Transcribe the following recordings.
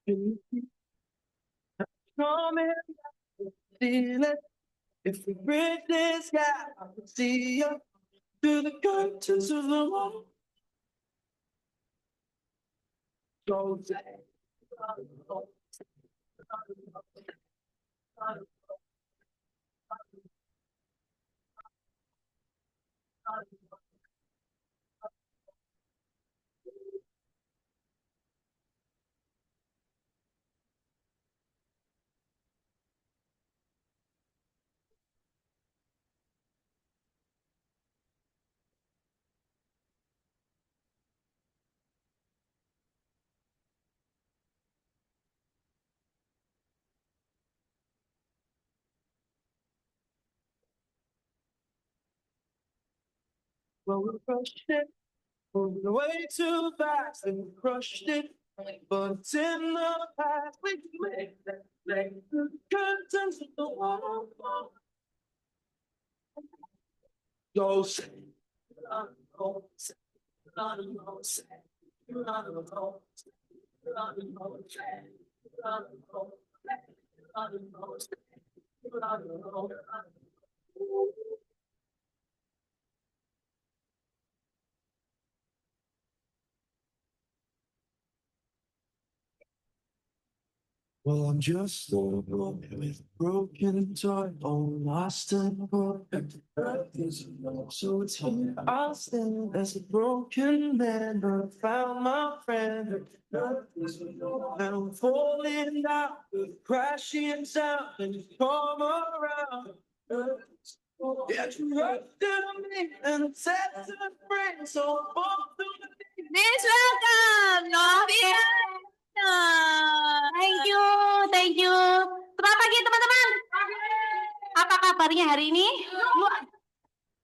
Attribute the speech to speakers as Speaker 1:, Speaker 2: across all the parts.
Speaker 1: Coming, feel it. If we bridge this gap, I can see you through the curtains of the wall. Go well, we crushed it, moved way too fast and we crushed it. But it's in the past, we can make that thing through the curtains of the wall. Go say, go say, go say, go say. Well, I'm just a boy with a broken toy, all lost and broken. So it's here I'll stand as a broken man, but I found my friend. And I'm falling down, crashing sound, and you come around. Yeah, you right to me, and it sets a free, so I fall through the
Speaker 2: Please welcome Novia. Thank you, thank you. Selamat pagi teman-teman. Apa kabarnya hari ini?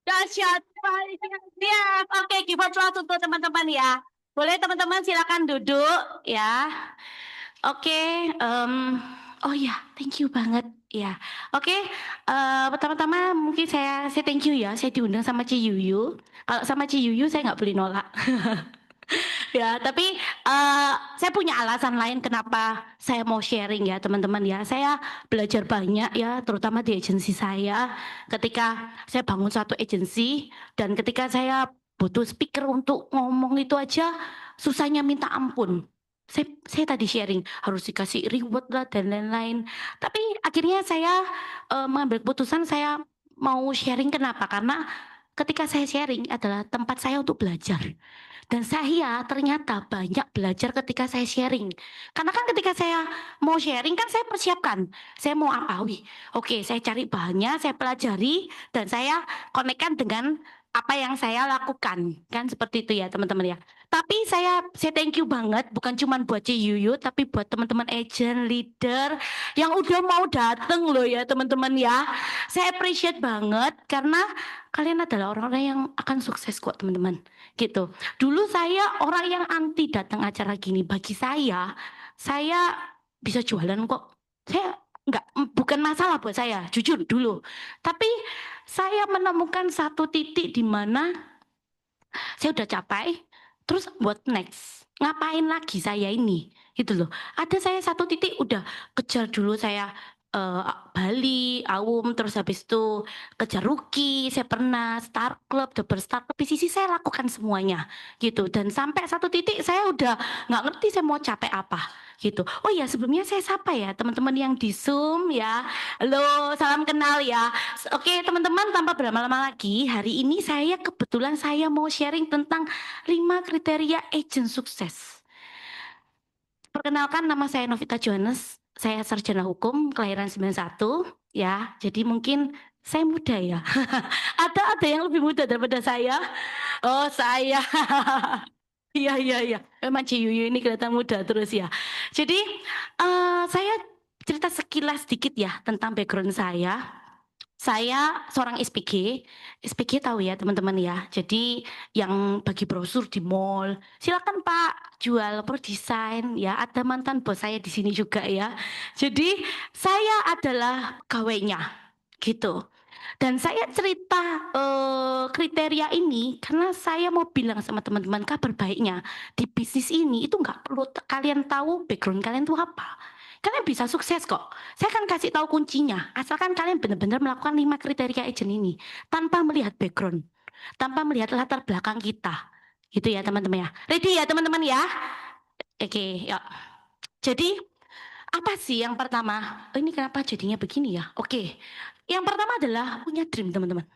Speaker 2: Dahsyat. Siap. Oke, give applause untuk teman-teman ya. Boleh teman-teman silakan duduk ya. Oke, oh ya, thank you banget ya. Oke, pertama-tama mungkin saya thank you ya. Saya diundang sama Ci Yuyu. Kalau sama Ci Yuyu saya nggak boleh nolak. Ya, tapi saya punya alasan lain kenapa saya mau sharing ya teman-teman ya. Saya belajar banyak ya, terutama di agensi saya. Ketika saya bangun satu agensi dan ketika saya butuh speaker untuk ngomong itu aja susahnya minta ampun. Saya tadi sharing harus dikasih reward lah dan lain-lain. Tapi akhirnya saya mengambil keputusan saya mau sharing kenapa? Karena ketika saya sharing adalah tempat saya untuk belajar. Dan saya ternyata banyak belajar ketika saya sharing. Karena kan ketika saya mau sharing kan saya persiapkan. Saya mau apa? Oke, saya cari bahannya, saya pelajari, dan saya konekkan dengan apa yang saya lakukan. Kan seperti itu ya teman-teman ya. Tapi saya thank you banget, bukan cuma buat Ci Yuyu, tapi buat teman-teman agent, leader, yang udah mau dateng loh ya teman-teman ya. Saya appreciate banget karena kalian adalah orang-orang yang akan sukses kok teman-teman. Gitu. Dulu saya orang yang anti datang acara gini. Bagi saya bisa jualan kok. Saya bukan masalah buat saya, jujur dulu. Tapi saya menemukan satu titik di mana saya udah capai, terus buat next. Ngapain lagi saya ini? Gitu loh. Ada saya satu titik udah kejar dulu saya Bali, Awum, terus habis itu kejar Rookie, saya pernah Star Club, Double Star Club, PCC saya lakukan semuanya gitu. Dan sampai satu titik saya udah nggak ngerti saya mau capek apa gitu. Oh ya sebelumnya saya sapa ya teman-teman yang di Zoom ya. Halo, salam kenal ya. Oke teman-teman, tanpa berlama-lama lagi, hari ini kebetulan saya mau sharing tentang 5 kriteria agent sukses. Perkenalkan, nama saya Novita Johannes, saya sarjana hukum, kelahiran 91 ya. Jadi mungkin saya muda ya. Ada yang lebih muda daripada saya. Oh saya. Iya. Memang Ci Yuyu ini kelihatan muda terus ya. Jadi saya cerita sekilas sedikit ya tentang background saya. Saya seorang SPG. SPG tahu ya teman-teman ya. Jadi yang bagi brosur di mall. Silakan Pak jual desain ya. Ada mantan bos saya di sini juga ya. Jadi saya adalah pegawainya gitu. Dan saya cerita kriteria ini karena saya mau bilang sama teman-teman kabar baiknya di bisnis ini itu nggak perlu kalian tahu background kalian tuh apa. Kalian bisa sukses kok. Saya akan kasih tahu kuncinya. Asalkan kalian benar-benar melakukan 5 kriteria agent ini tanpa melihat background, tanpa melihat latar belakang kita. Gitu ya teman-teman ya. Ready ya teman-teman ya? Oke, ya. Jadi apa sih yang pertama? Oh, ini kenapa jadinya begini ya? Oke. Yang pertama adalah punya dream teman-teman.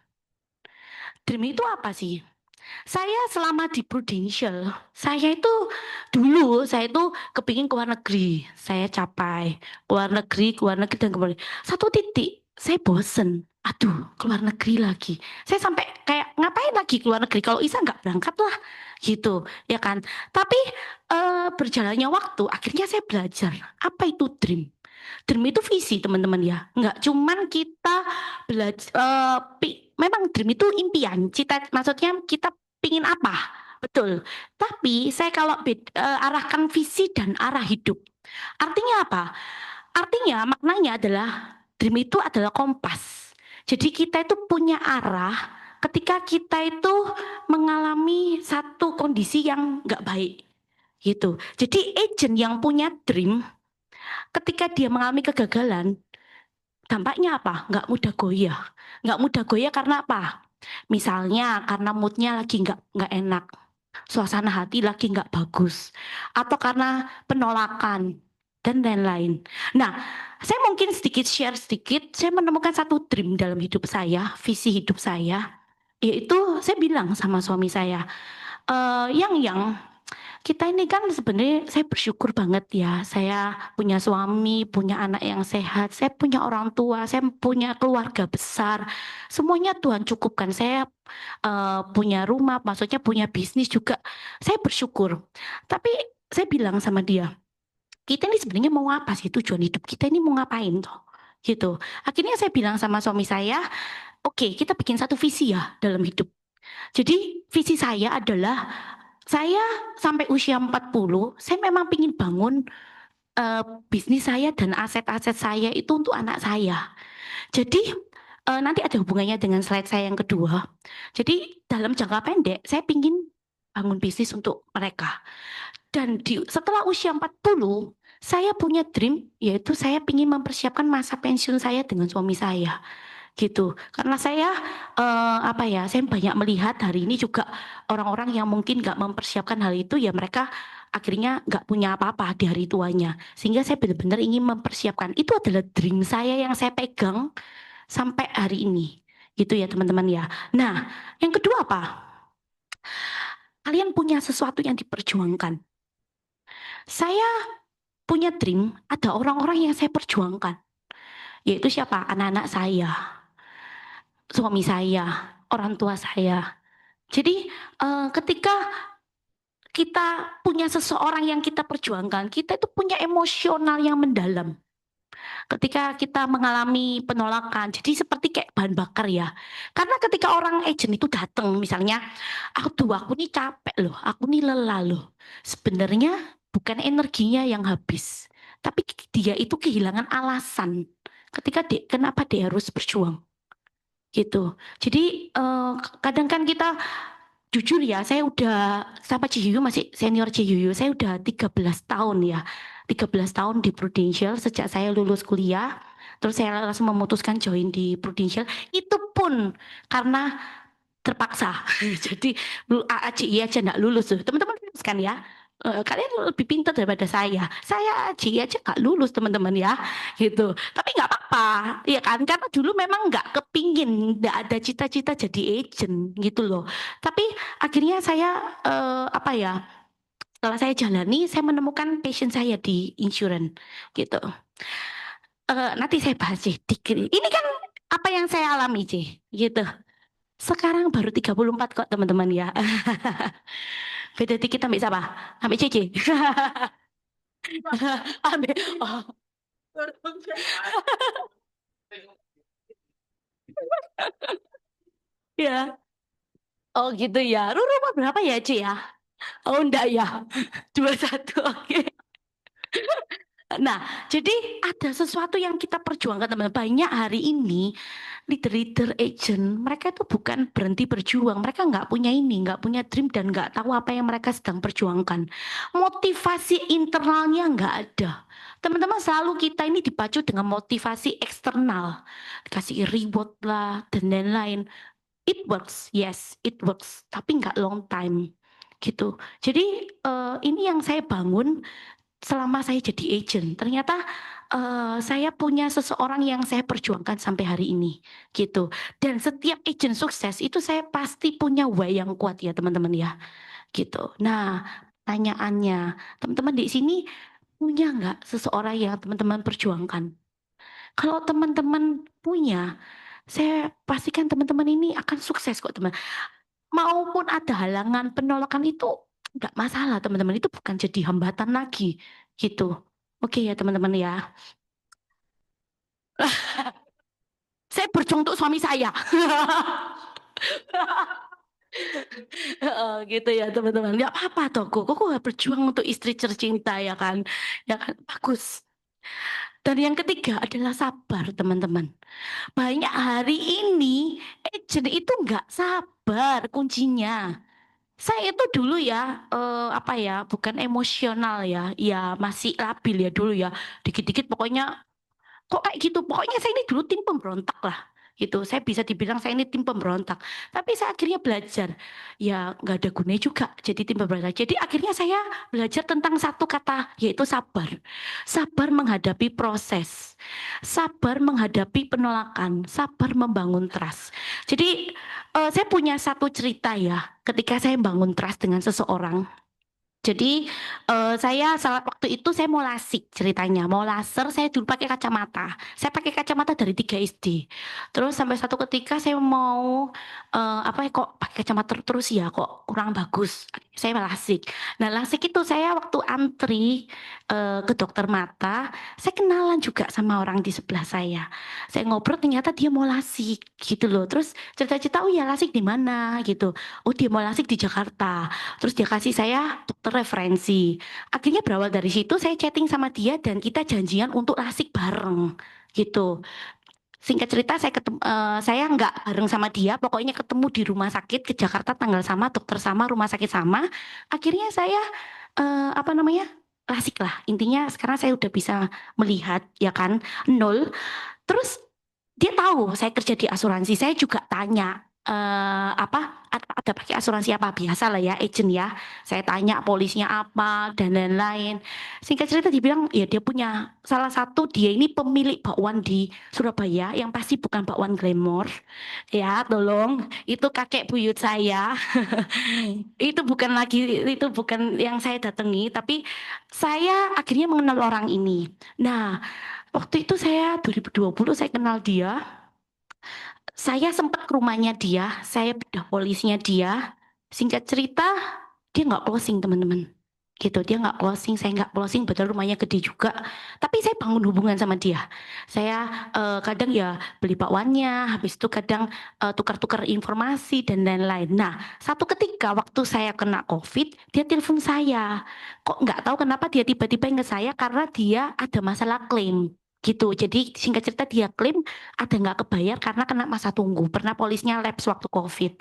Speaker 2: Dream itu apa sih? Saya selama di Prudential, saya itu kepingin ke luar negeri. Saya capai ke luar negeri dan kembali. Satu titik, saya bosen. Aduh, ke luar negeri lagi. Saya sampai kayak ngapain lagi ke luar negeri? Kalau Isa nggak berangkat lah, gitu, ya kan? Tapi berjalannya waktu, akhirnya saya belajar apa itu dream. Dream itu visi teman-teman ya. Nggak cuman kita belajar, memang dream itu impian. Maksudnya kita pingin apa? Betul. Tapi saya kalau arahkan visi dan arah hidup. Artinya apa? Artinya maknanya adalah dream itu adalah kompas. Jadi kita itu punya arah ketika kita itu mengalami satu kondisi yang nggak baik gitu. Jadi agent yang punya dream ketika dia mengalami kegagalan, dampaknya apa? Nggak mudah goyah. Nggak mudah goyah karena apa? Misalnya karena moodnya lagi nggak enak, suasana hati lagi nggak bagus, atau karena penolakan dan lain-lain. Nah, saya mungkin share sedikit. Saya menemukan satu dream dalam hidup saya, visi hidup saya, yaitu saya bilang sama suami saya, yang kita ini kan sebenarnya saya bersyukur banget ya. Saya punya suami, punya anak yang sehat, saya punya orang tua, saya punya keluarga besar. Semuanya Tuhan cukupkan. Saya punya rumah, maksudnya punya bisnis juga. Saya bersyukur. Tapi saya bilang sama dia, kita ini sebenarnya mau apa sih tujuan hidup kita ini mau ngapain toh? Gitu. Akhirnya saya bilang sama suami saya, oke, kita bikin satu visi ya dalam hidup. Jadi visi saya adalah saya sampai usia 40, saya memang ingin bangun bisnis saya dan aset-aset saya itu untuk anak saya. Jadi nanti ada hubungannya dengan slide saya yang kedua. Jadi dalam jangka pendek saya ingin bangun bisnis untuk mereka. Dan setelah usia 40, saya punya dream yaitu saya ingin mempersiapkan masa pensiun saya dengan suami saya gitu. Karena saya saya banyak melihat hari ini juga orang-orang yang mungkin nggak mempersiapkan hal itu ya mereka akhirnya nggak punya apa-apa di hari tuanya. Sehingga saya benar-benar ingin mempersiapkan. Itu adalah dream saya yang saya pegang sampai hari ini. Gitu ya teman-teman ya. Nah, yang kedua apa? Kalian punya sesuatu yang diperjuangkan. Saya punya dream, ada orang-orang yang saya perjuangkan. Yaitu siapa? Anak-anak saya, suami saya, orang tua saya. Jadi ketika kita punya seseorang yang kita perjuangkan, kita itu punya emosional yang mendalam. Ketika kita mengalami penolakan, jadi seperti kayak bahan bakar ya. Karena ketika orang agent itu datang, misalnya, aku nih capek loh, aku nih lelah loh. Sebenarnya bukan energinya yang habis, tapi dia itu kehilangan alasan. Ketika kenapa dia harus berjuang gitu. Jadi kadang kan kita jujur ya, saya udah sama Cihuyu masih senior Cihuyu. Saya udah 13 tahun ya. 13 tahun di Prudential sejak saya lulus kuliah. Terus saya langsung memutuskan join di Prudential. Itu pun karena terpaksa. Jadi ACI aja nggak lulus tuh. Teman-teman lulus kan ya? Kalian lebih pintar daripada saya. Saya ACI aja nggak lulus teman-teman ya, gitu. Tapi nggak apa-apa, ya kan? Karena dulu memang nggak kepingin, nggak ada cita-cita jadi agent gitu loh. Tapi akhirnya saya setelah saya jalani, saya menemukan passion saya di insurance gitu. Nanti saya bahas sih. Ini kan apa yang saya alami sih, gitu. Sekarang baru 34 kok teman-teman ya. Beda dikit ambil siapa? Ambil Cici. Ambil. Oh. Ya. Oh gitu ya. Ruru umur berapa ya, Ci ya? Oh enggak ya. 21. Oke. Nah, jadi ada sesuatu yang kita perjuangkan teman. Banyak hari ini leader-leader agent, mereka itu bukan berhenti berjuang. Mereka nggak punya ini, nggak punya dream dan nggak tahu apa yang mereka sedang perjuangkan. Motivasi internalnya nggak ada. Teman-teman selalu kita ini dipacu dengan motivasi eksternal. Dikasih reward lah dan lain-lain. It works, yes, it works. Tapi nggak long time gitu. Jadi ini yang saya bangun selama saya jadi agent. Ternyata saya punya seseorang yang saya perjuangkan sampai hari ini gitu. Dan setiap agent sukses itu saya pasti punya why yang kuat ya teman-teman ya gitu. Nah, pertanyaannya, teman-teman di sini punya nggak seseorang yang teman-teman perjuangkan? Kalau teman-teman punya, saya pastikan teman-teman ini akan sukses kok teman. Maupun ada halangan penolakan itu nggak masalah teman-teman, itu bukan jadi hambatan lagi gitu. Oke ya teman-teman ya. Saya berjuang untuk suami saya. Gitu ya teman-teman. Nggak apa-apa toh, kok berjuang untuk istri tercinta ya kan. Ya kan, bagus. Dan yang ketiga adalah sabar teman-teman. Banyak hari ini agent itu nggak sabar kuncinya. Saya itu dulu ya, apa ya, bukan emosional ya, ya masih labil ya dulu ya. Dikit-dikit pokoknya kok kayak gitu, pokoknya saya ini dulu tim pemberontak lah gitu. Saya bisa dibilang saya ini tim pemberontak. Tapi saya akhirnya belajar, ya nggak ada gunanya juga jadi tim pemberontak. Jadi akhirnya saya belajar tentang satu kata, yaitu sabar. Sabar menghadapi proses, sabar menghadapi penolakan, sabar membangun trust. Jadi saya punya satu cerita ya, ketika saya bangun trust dengan seseorang. Jadi saya salah waktu itu saya mau lasik ceritanya, mau laser saya dulu pakai kacamata. Saya pakai kacamata dari 3 SD. Terus sampai satu ketika saya mau apa ya kok pakai kacamata terus ya kok kurang bagus. Saya lasik. Nah, lasik itu saya waktu antri ke dokter mata, saya kenalan juga sama orang di sebelah saya. Saya ngobrol ternyata dia mau lasik gitu loh. Terus cerita-cerita oh ya lasik di mana gitu. Oh dia mau lasik di Jakarta. Terus dia kasih saya dokter referensi. Akhirnya berawal dari situ saya chatting sama dia dan kita janjian untuk lasik bareng gitu. Singkat cerita saya nggak bareng sama dia, pokoknya ketemu di rumah sakit ke Jakarta tanggal sama, dokter sama, rumah sakit sama. Akhirnya saya apa namanya lasik lah. Intinya sekarang saya udah bisa melihat ya kan nol. Terus dia tahu saya kerja di asuransi. Saya juga tanya apa ada pakai asuransi apa biasa lah ya agent ya. Saya tanya polisnya apa dan lain-lain. Singkat cerita dibilang ya dia punya salah satu dia ini pemilik bakwan di Surabaya yang pasti bukan bakwan Glamour. Ya, tolong itu kakek buyut saya. Itu bukan yang saya datangi tapi saya akhirnya mengenal orang ini. Nah, waktu itu saya 2020 saya kenal dia. Saya sempat ke rumahnya dia, saya bedah polisnya dia. Singkat cerita, dia nggak closing teman-teman. Gitu, dia nggak closing, saya nggak closing, betul rumahnya gede juga. Tapi saya bangun hubungan sama dia. Saya kadang ya beli bakwannya, habis itu kadang tukar-tukar informasi dan lain-lain. Nah, satu ketika waktu saya kena COVID, dia telepon saya. Kok nggak tahu kenapa dia tiba-tiba ingat saya karena dia ada masalah klaim gitu. Jadi singkat cerita dia klaim ada nggak kebayar karena kena masa tunggu. Pernah polisnya lapse waktu COVID.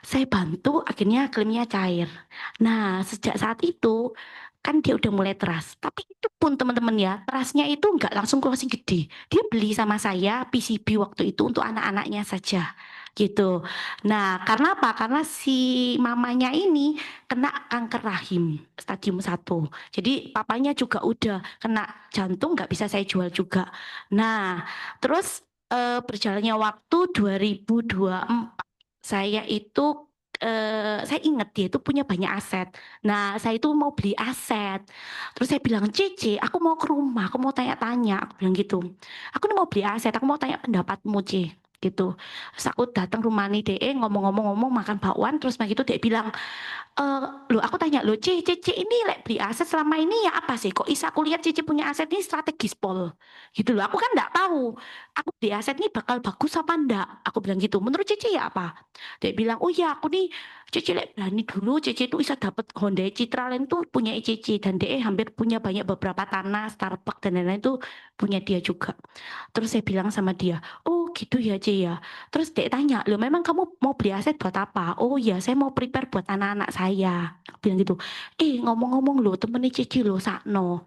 Speaker 2: Saya bantu, akhirnya klaimnya cair. Nah, sejak saat itu kan dia udah mulai trust. Tapi itu pun teman-teman ya, trustnya itu nggak langsung closing gede. Dia beli sama saya PCB waktu itu untuk anak-anaknya saja. Gitu. Nah, karena apa? Karena si mamanya ini kena kanker rahim stadium 1. Jadi papanya juga udah kena jantung, nggak bisa saya jual juga. Nah, terus berjalannya waktu 2024 saya itu saya ingat dia itu punya banyak aset. Nah, saya itu mau beli aset. Terus saya bilang, Cici, aku mau ke rumah, aku mau tanya-tanya. Aku bilang gitu. Aku nih mau beli aset, aku mau tanya pendapatmu, Ci. Gitu. Terus aku datang rumah nih DE, ngomong-ngomong makan bakwan. Terus begitu dia bilang, loh aku tanya, loh Cici ini lek beli aset selama ini ya apa sih? Kok bisa aku lihat Cici punya aset ini strategis pol? Gitu loh, aku kan enggak tahu. Aku beli aset ini bakal bagus apa enggak? Aku bilang gitu. Menurut Cici ya apa? Dia bilang, oh ya aku nih Cici lek berani dulu, Cici itu bisa dapat Hyundai Citraland tuh punya Cici dan DE hampir punya banyak beberapa tanah, Starbucks dan lain-lain tuh punya dia juga. Terus saya bilang sama dia, oh gitu ya Ci ya. Terus DE tanya, loh memang kamu mau beli aset buat apa? Oh ya saya mau prepare buat anak-anak saya. Aku bilang gitu. Ngomong-ngomong loh temennya Cici loh Sakno.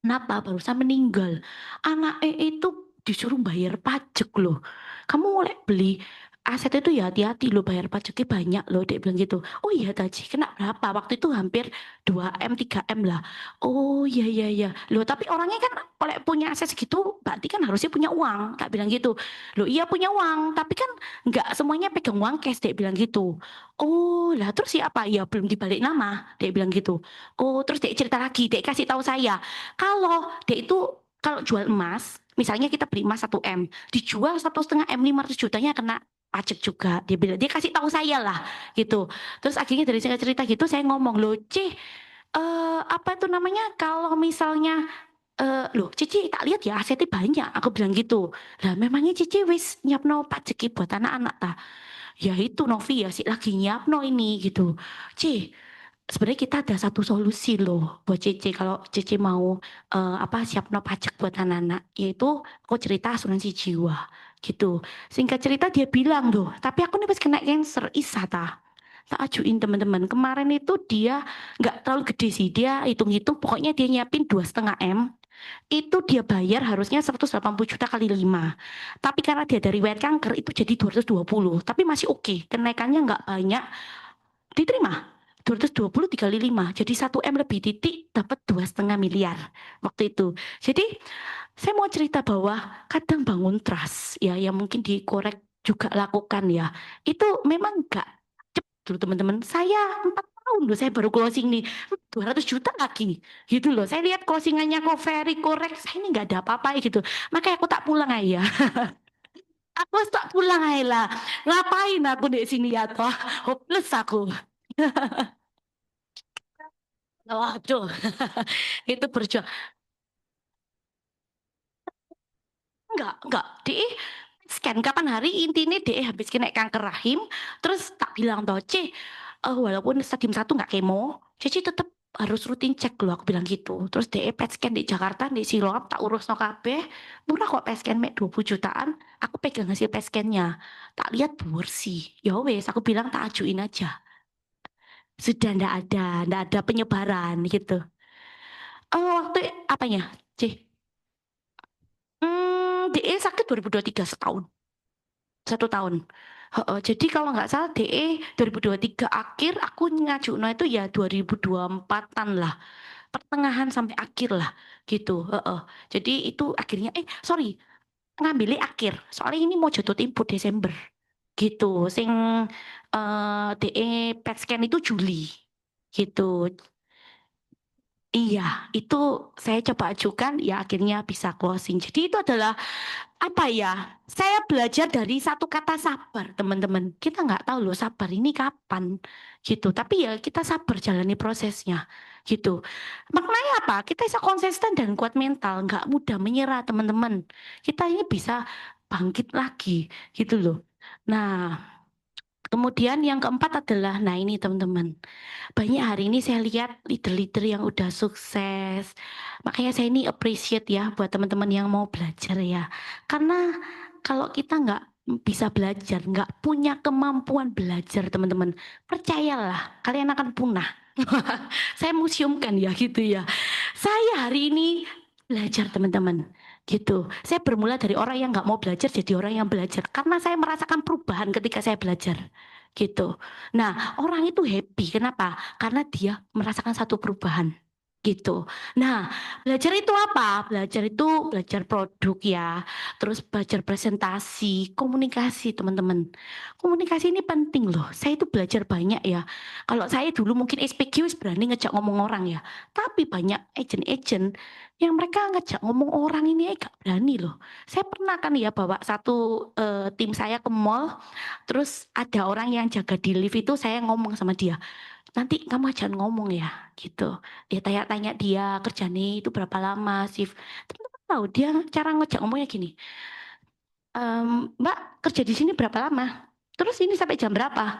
Speaker 2: Kenapa barusan meninggal? Anak itu disuruh bayar pajak loh. Kamu mulai beli aset itu ya hati-hati loh bayar pajaknya banyak loh. Dia bilang gitu. Oh iya Taji, kena berapa? Waktu itu hampir 2M, 3M lah. Oh iya iya iya. Loh tapi orangnya kan oleh punya aset segitu berarti kan harusnya punya uang. Tak bilang gitu. Loh iya punya uang, tapi kan nggak semuanya pegang uang cash. Dia bilang gitu. Oh lah terus siapa? Ya belum dibalik nama. Dia bilang gitu. Oh terus dia cerita lagi. Dia kasih tahu saya. Kalau dia itu kalau jual emas, misalnya kita beli emas 1M, dijual 1,5 M 500 jutanya kena pajak juga. Dia bilang, dia kasih tahu saya lah gitu. Terus akhirnya dari singkat cerita gitu saya ngomong, loh apa itu namanya kalau misalnya loh Cici tak lihat ya asetnya banyak. Aku bilang gitu. Lah memangnya Cici wis nyiapno pajak buat anak-anak ta? Ya itu Novi ya sih lagi nyiapno ini gitu. Ci, sebenarnya kita ada satu solusi loh buat Cece kalau Cece mau apa siap no pajak buat anak-anak yaitu aku cerita asuransi jiwa gitu. Singkat cerita dia bilang loh tapi aku nih pas kena cancer isa tak ajuin teman-teman kemarin itu dia nggak terlalu gede sih dia hitung-hitung pokoknya dia nyiapin 2,5 M itu dia bayar harusnya 180 juta kali 5 tapi karena dia dari riwayat kanker itu jadi 220 tapi masih oke kenaikannya nggak banyak diterima 220 dikali 5 jadi 1M lebih titik dapat 2,5 miliar waktu itu jadi saya mau cerita bahwa kadang bangun trust ya yang mungkin dikorek juga lakukan ya itu memang enggak cepet dulu teman-teman saya 4 tahun loh saya baru closing nih 200 juta lagi gitu loh saya lihat closingannya kok very korek saya ini nggak ada apa-apa gitu makanya aku tak pulang aja aku tak pulang aja lah ngapain aku di sini ya toh hopeless aku. Waduh, itu berjuang. Enggak. Dia scan kapan hari intinya dia habis kena kanker rahim, terus tak bilang toh, walaupun stadium 1 nggak kemo, Cici tetap harus rutin cek loh, aku bilang gitu. Terus dia PET scan di Jakarta, di Siloam, tak urus no kabeh, murah kok PET scan, mek 20 jutaan, aku pegang hasil PET scan-nya. Tak lihat bersih, ya wes, aku bilang tak ajuin aja. Sudah ndak ada penyebaran gitu. Waktu apanya, Cih? DE sakit 2023 setahun. 1 tahun. Jadi kalau nggak salah DE 2023 akhir aku ngajuno itu ya 2024-an lah. Pertengahan sampai akhir lah gitu. Jadi itu akhirnya sorry ngambilnya akhir. Soalnya ini mau jatuh tempo Desember gitu. Sing DE PET scan itu Juli gitu. Iya, itu saya coba ajukan ya akhirnya bisa closing. Jadi itu adalah apa ya? Saya belajar dari satu kata sabar, teman-teman. Kita nggak tahu loh sabar ini kapan gitu. Tapi ya kita sabar jalani prosesnya gitu. Maknanya apa? Kita bisa konsisten dan kuat mental, nggak mudah menyerah, teman-teman. Kita ini bisa bangkit lagi gitu loh. Nah, kemudian yang keempat adalah, nah ini teman-teman. Banyak hari ini saya lihat leader-leader yang udah sukses. Makanya saya ini appreciate ya buat teman-teman yang mau belajar ya. Karena kalau kita nggak bisa belajar, nggak punya kemampuan belajar teman-teman, percayalah kalian akan punah. Saya museumkan ya gitu ya. Saya hari ini belajar teman-teman gitu. Saya bermula dari orang yang nggak mau belajar jadi orang yang belajar karena saya merasakan perubahan ketika saya belajar gitu. Nah, orang itu happy. Kenapa? Karena dia merasakan satu perubahan. Gitu. Nah, belajar itu apa? Belajar itu belajar produk ya. Terus belajar presentasi, komunikasi, teman-teman. Komunikasi ini penting loh. Saya itu belajar banyak ya. Kalau saya dulu mungkin SPQ berani ngejak ngomong orang ya. Tapi banyak agent-agent yang mereka ngejak ngomong orang ini gak berani loh. Saya pernah kan ya bawa satu tim saya ke mall. Terus ada orang yang jaga di lift itu saya ngomong sama dia, nanti kamu jangan ngomong ya gitu. Dia tanya-tanya dia kerjanya itu berapa lama shift. Teman-teman tahu dia cara ngejak ngomongnya gini, Mbak kerja di sini berapa lama? Terus ini sampai jam berapa?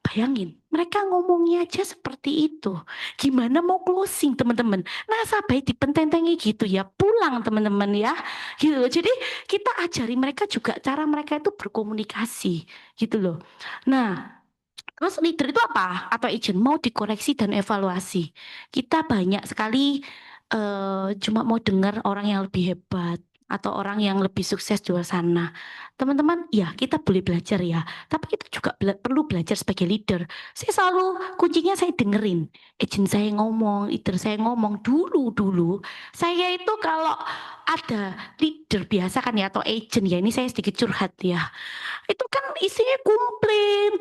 Speaker 2: Bayangin, mereka ngomongnya aja seperti itu. Gimana mau closing, teman-teman? Nasabah dipententengi gitu ya, pulang teman-teman ya. Gitu loh. Jadi kita ajari mereka juga cara mereka itu berkomunikasi, gitu loh. Nah, terus leader itu apa? Atau agent mau dikoreksi dan evaluasi. Kita banyak sekali cuma mau dengar orang yang lebih hebat atau orang yang lebih sukses di luar sana. Teman-teman, ya kita boleh belajar ya, tapi kita juga perlu belajar sebagai leader. Saya selalu kuncinya saya dengerin. Agent saya ngomong, leader saya ngomong dulu. Saya itu kalau ada leader biasa kan ya atau agent ya, ini saya sedikit curhat ya. Itu kan isinya komplain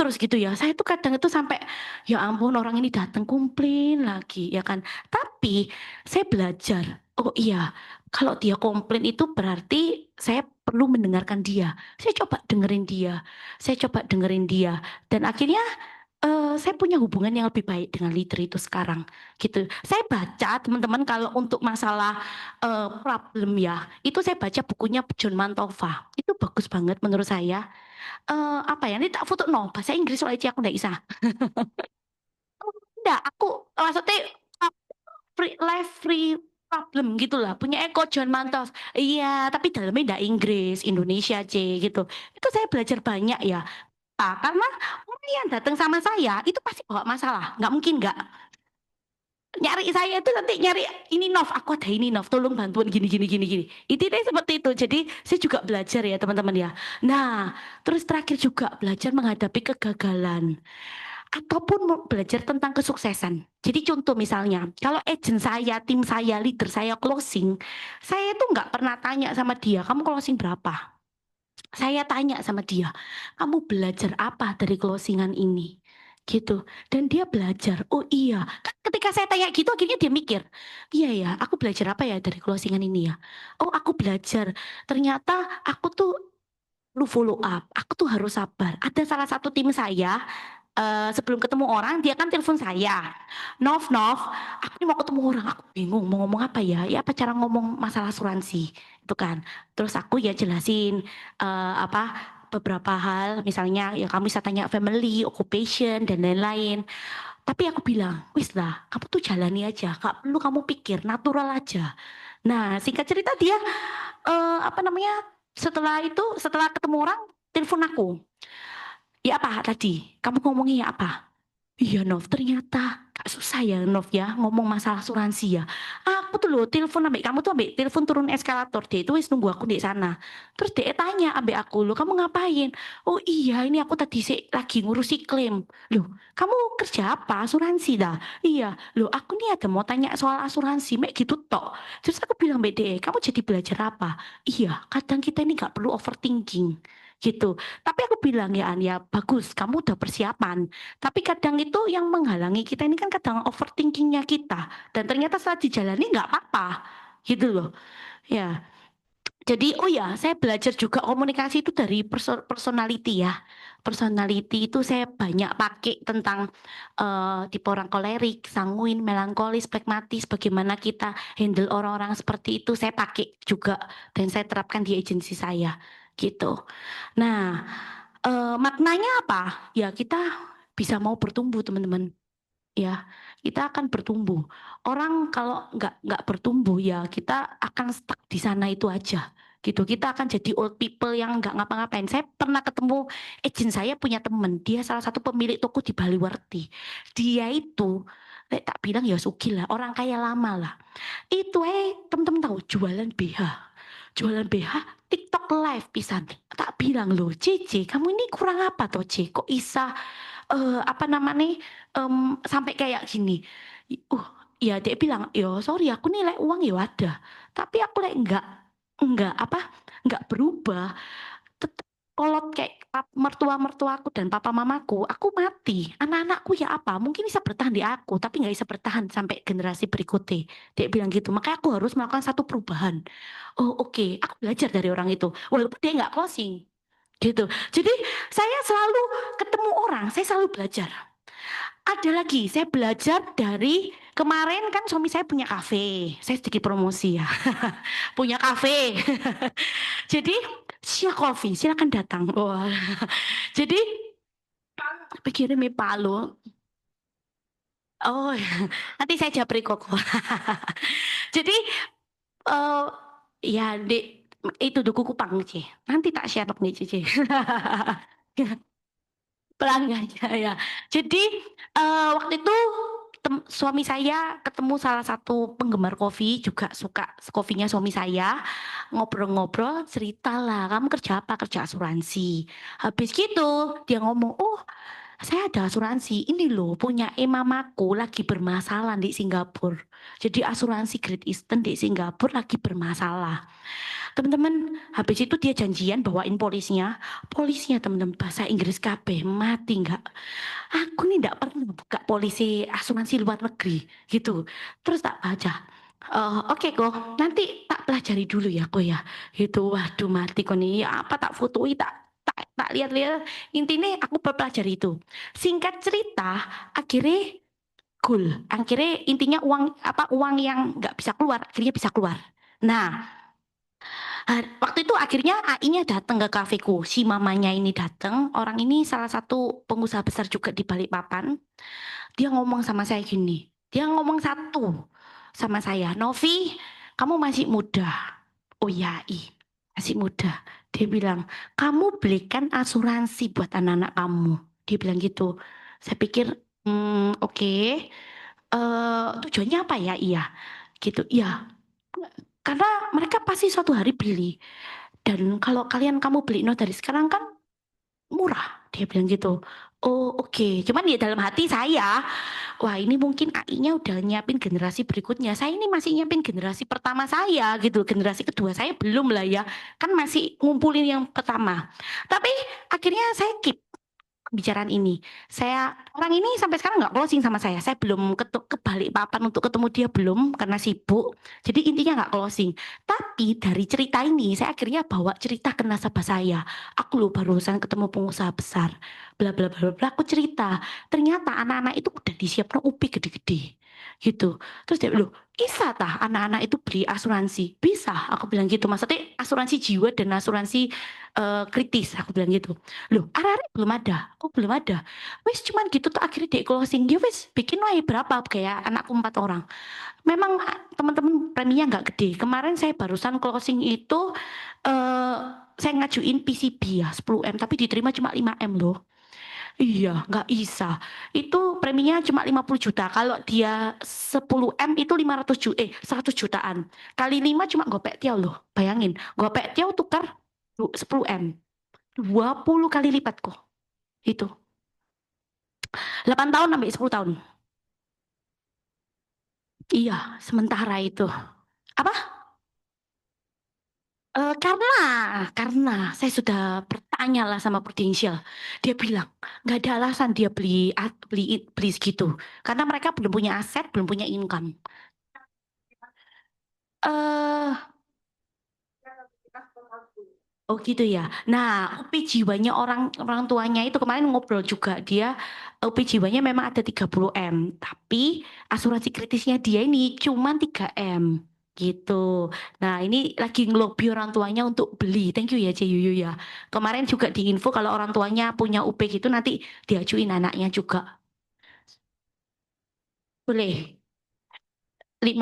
Speaker 2: terus gitu ya. Saya tuh kadang itu sampai ya ampun orang ini datang komplain lagi ya kan. Tapi saya belajar, oh iya, kalau dia komplain itu berarti saya perlu mendengarkan dia. Saya coba dengerin dia dan akhirnya saya punya hubungan yang lebih baik dengan leader itu sekarang gitu. Saya baca teman-teman kalau untuk masalah problem ya, itu saya baca bukunya John Mantova. Itu bagus banget menurut saya. Apa ya? Ini tak foto no bahasa Inggris soalnya aku nggak bisa. Enggak, aku maksudnya uh, life free problem gitulah. Punya Eko John Mantov. Iya, tapi dalamnya enggak Inggris, Indonesia C gitu. Itu saya belajar banyak ya. Karena orang yang datang sama saya itu pasti bawa masalah. Nggak mungkin nggak nyari saya itu nanti nyari ini Nov, aku ada ini Nov, tolong bantuan gini. Itu deh seperti itu. Jadi saya juga belajar ya teman-teman ya. Nah, terus terakhir juga belajar menghadapi kegagalan ataupun belajar tentang kesuksesan. Jadi contoh misalnya, kalau agent saya, tim saya, leader saya closing, saya itu nggak pernah tanya sama dia, kamu closing berapa? Saya tanya sama dia, kamu belajar apa dari closingan ini? Gitu. Dan dia belajar, oh iya. Kan ketika saya tanya gitu, akhirnya dia mikir, iya ya, aku belajar apa ya dari closingan ini ya? Oh, aku belajar. Ternyata aku tuh perlu follow up. Aku tuh harus sabar. Ada salah satu tim saya, sebelum ketemu orang, dia kan telepon saya. Nov, aku ini mau ketemu orang, aku bingung mau ngomong apa ya? Ya apa cara ngomong masalah asuransi, itu kan. Terus aku ya jelasin apa beberapa hal, misalnya ya kamu bisa tanya family, occupation dan lain-lain. Tapi aku bilang, wis lah, kamu tuh jalani aja, gak perlu kamu pikir, natural aja. Nah, singkat cerita dia apa namanya? Setelah ketemu orang, telepon aku. Ya apa tadi? Kamu ngomongnya ya apa? Iya Nov, ternyata gak susah ya Nov ya ngomong masalah asuransi ya. Aku tuh loh telepon ambek kamu tuh ambek telepon turun eskalator dia itu wis nunggu aku di sana. Terus dia tanya ambek aku loh kamu ngapain? Oh iya ini aku tadi lagi ngurusi klaim. Loh kamu kerja apa? Asuransi dah. Iya loh aku nih ada mau tanya soal asuransi mek gitu tok. Terus aku bilang ambek dia kamu jadi belajar apa? Iya kadang kita ini gak perlu overthinking gitu. Tapi aku bilang ya An ya bagus kamu udah persiapan. Tapi kadang itu yang menghalangi kita ini kan kadang overthinkingnya kita. Dan ternyata setelah dijalani nggak apa-apa. Gitu loh. Ya, jadi oh ya saya belajar juga komunikasi itu dari personality ya. Personality itu saya banyak pakai tentang tipe orang kolerik, sanguin, melankolis, pragmatis. Bagaimana kita handle orang-orang seperti itu saya pakai juga. Dan saya terapkan di agensi saya. Gitu. Nah, maknanya apa? Ya kita bisa mau bertumbuh teman-teman. Ya, kita akan bertumbuh. Orang kalau nggak bertumbuh ya kita akan stuck di sana itu aja. Gitu. Kita akan jadi old people yang nggak ngapa-ngapain. Saya pernah ketemu agent saya punya teman. Dia salah satu pemilik toko di Baliwarti. Dia itu, tak bilang ya sugih lah, orang kaya lama lah. Itu teman-teman tahu jualan BH. Jualan BH TikTok live pisan. Tak bilang loh, Cici, kamu ini kurang apa toh, C? Kok bisa apa namanya sampai kayak gini? Uh, ya dia bilang, yo sorry aku nih lek uang ya ada, tapi aku lek enggak apa enggak berubah tetap kolot kayak mertua-mertuaku dan papa mamaku, aku mati. Anak-anakku ya apa? Mungkin bisa bertahan di aku, tapi nggak bisa bertahan sampai generasi berikutnya. Dia bilang gitu. Makanya aku harus melakukan satu perubahan. Oh oke, aku belajar dari orang itu. Walaupun dia nggak closing, gitu. Jadi saya selalu ketemu orang, saya selalu belajar. Ada lagi, saya belajar dari kemarin kan suami saya punya kafe. Saya sedikit promosi ya. Punya kafe. Jadi Sia Coffee, silakan datang. Wah. Jadi Pikirin Palu. Oh, nanti saya japri koko. Jadi, eh ya, Dek, itu duku kupang, Ci. Nanti tak share nih, Cici. Pelanggannya ya. Jadi waktu itu suami saya ketemu salah satu penggemar kopi juga suka kopinya suami saya, ngobrol-ngobrol cerita lah, kamu kerja apa, kerja asuransi. Habis gitu dia ngomong, oh saya ada asuransi ini loh, punya mamaku lagi bermasalah di Singapura, jadi asuransi Great Eastern di Singapura lagi bermasalah. Teman-teman, habis itu dia janjian bawain polisnya teman-teman bahasa Inggris KB, mati nggak? Aku nih nggak pernah buka polisi asuransi luar negeri gitu. Terus tak baca. Oke kok, nanti tak pelajari dulu ya kok ya. Itu waduh mati kok nih. Apa tak fotoi tak lihat-lihat. Intinya aku pelajari itu. Singkat cerita, akhirnya goal. Akhirnya intinya uang yang nggak bisa keluar, akhirnya bisa keluar. Nah, waktu itu akhirnya AI-nya datang ke kafeku. Si mamanya ini datang. Orang ini salah satu pengusaha besar juga di Balikpapan. Dia ngomong sama saya gini. Dia ngomong satu sama saya. Novi, kamu masih muda. Oh ya, masih muda. Dia bilang, kamu belikan asuransi buat anak-anak kamu. Dia bilang gitu. Saya pikir, oke. Tujuannya apa ya? Iya, gitu. Ya, karena mereka pasti suatu hari beli. Dan kalau kamu beli no dari sekarang kan murah, dia bilang gitu. Oh oke. Cuman ya dalam hati saya, wah ini mungkin AI-nya udah nyiapin generasi berikutnya. Saya ini masih nyiapin generasi pertama saya gitu. Generasi kedua saya belum lah ya. Kan masih ngumpulin yang pertama. Tapi akhirnya saya keep pembicaraan ini. Orang ini sampai sekarang nggak closing sama saya. Saya belum ke Balikpapan untuk ketemu dia belum karena sibuk. Jadi intinya nggak closing. Tapi dari cerita ini saya akhirnya bawa cerita ke nasabah saya. Aku loh barusan ketemu pengusaha besar. Bla bla bla bla. Aku cerita. Ternyata anak-anak itu udah disiapkan UPI gede-gede. Gitu. Terus dia loh, bisa tah anak-anak itu beli asuransi? Bisa. Aku bilang gitu. Maksudnya asuransi jiwa dan asuransi kritis. Aku bilang gitu. Loh, arek belum ada. Oh, belum ada. Wis cuman gitu tuh akhirnya di closing. Ya wis bikin wae berapa kayak anakku 4 orang. Memang teman-teman preminya nggak gede. Kemarin saya barusan closing itu eh saya ngajuin PCB ya 10M tapi diterima cuma 5M loh. Iya, nggak bisa. Itu preminya cuma 50 juta. Kalau dia 10M itu 500 juta, 100 jutaan. Kali 5 cuma gopek tiaw loh. Bayangin, gopek tiaw tukar 10M. 20 kali lipat kok. Itu 8 tahun sampai 10 tahun. Iya, sementara itu. Apa? Karena saya sudah bertanya lah sama Prudential. Dia bilang nggak ada alasan dia beli segitu. Karena mereka belum punya aset, belum punya income. Eh, oh gitu ya. Nah, UP jiwanya orang orang tuanya itu kemarin ngobrol juga dia UP jiwanya memang ada 30M, tapi asuransi kritisnya dia ini cuma 3M gitu. Nah, ini lagi ngelobi orang tuanya untuk beli. Thank you ya Yuyu ya. Kemarin juga diinfo kalau orang tuanya punya UP gitu nanti diajuin anaknya juga. Boleh. 5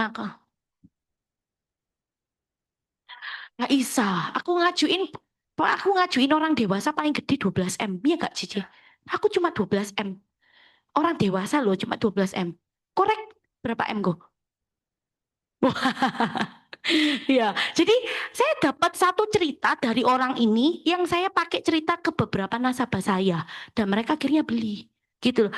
Speaker 2: nggak bisa. Aku ngajuin orang dewasa paling gede 12M. Iya nggak Cici? Aku cuma 12M. Orang dewasa loh cuma 12M. Korek berapa M go? Ya, jadi saya dapat satu cerita dari orang ini yang saya pakai cerita ke beberapa nasabah saya dan mereka akhirnya beli. Gitu loh.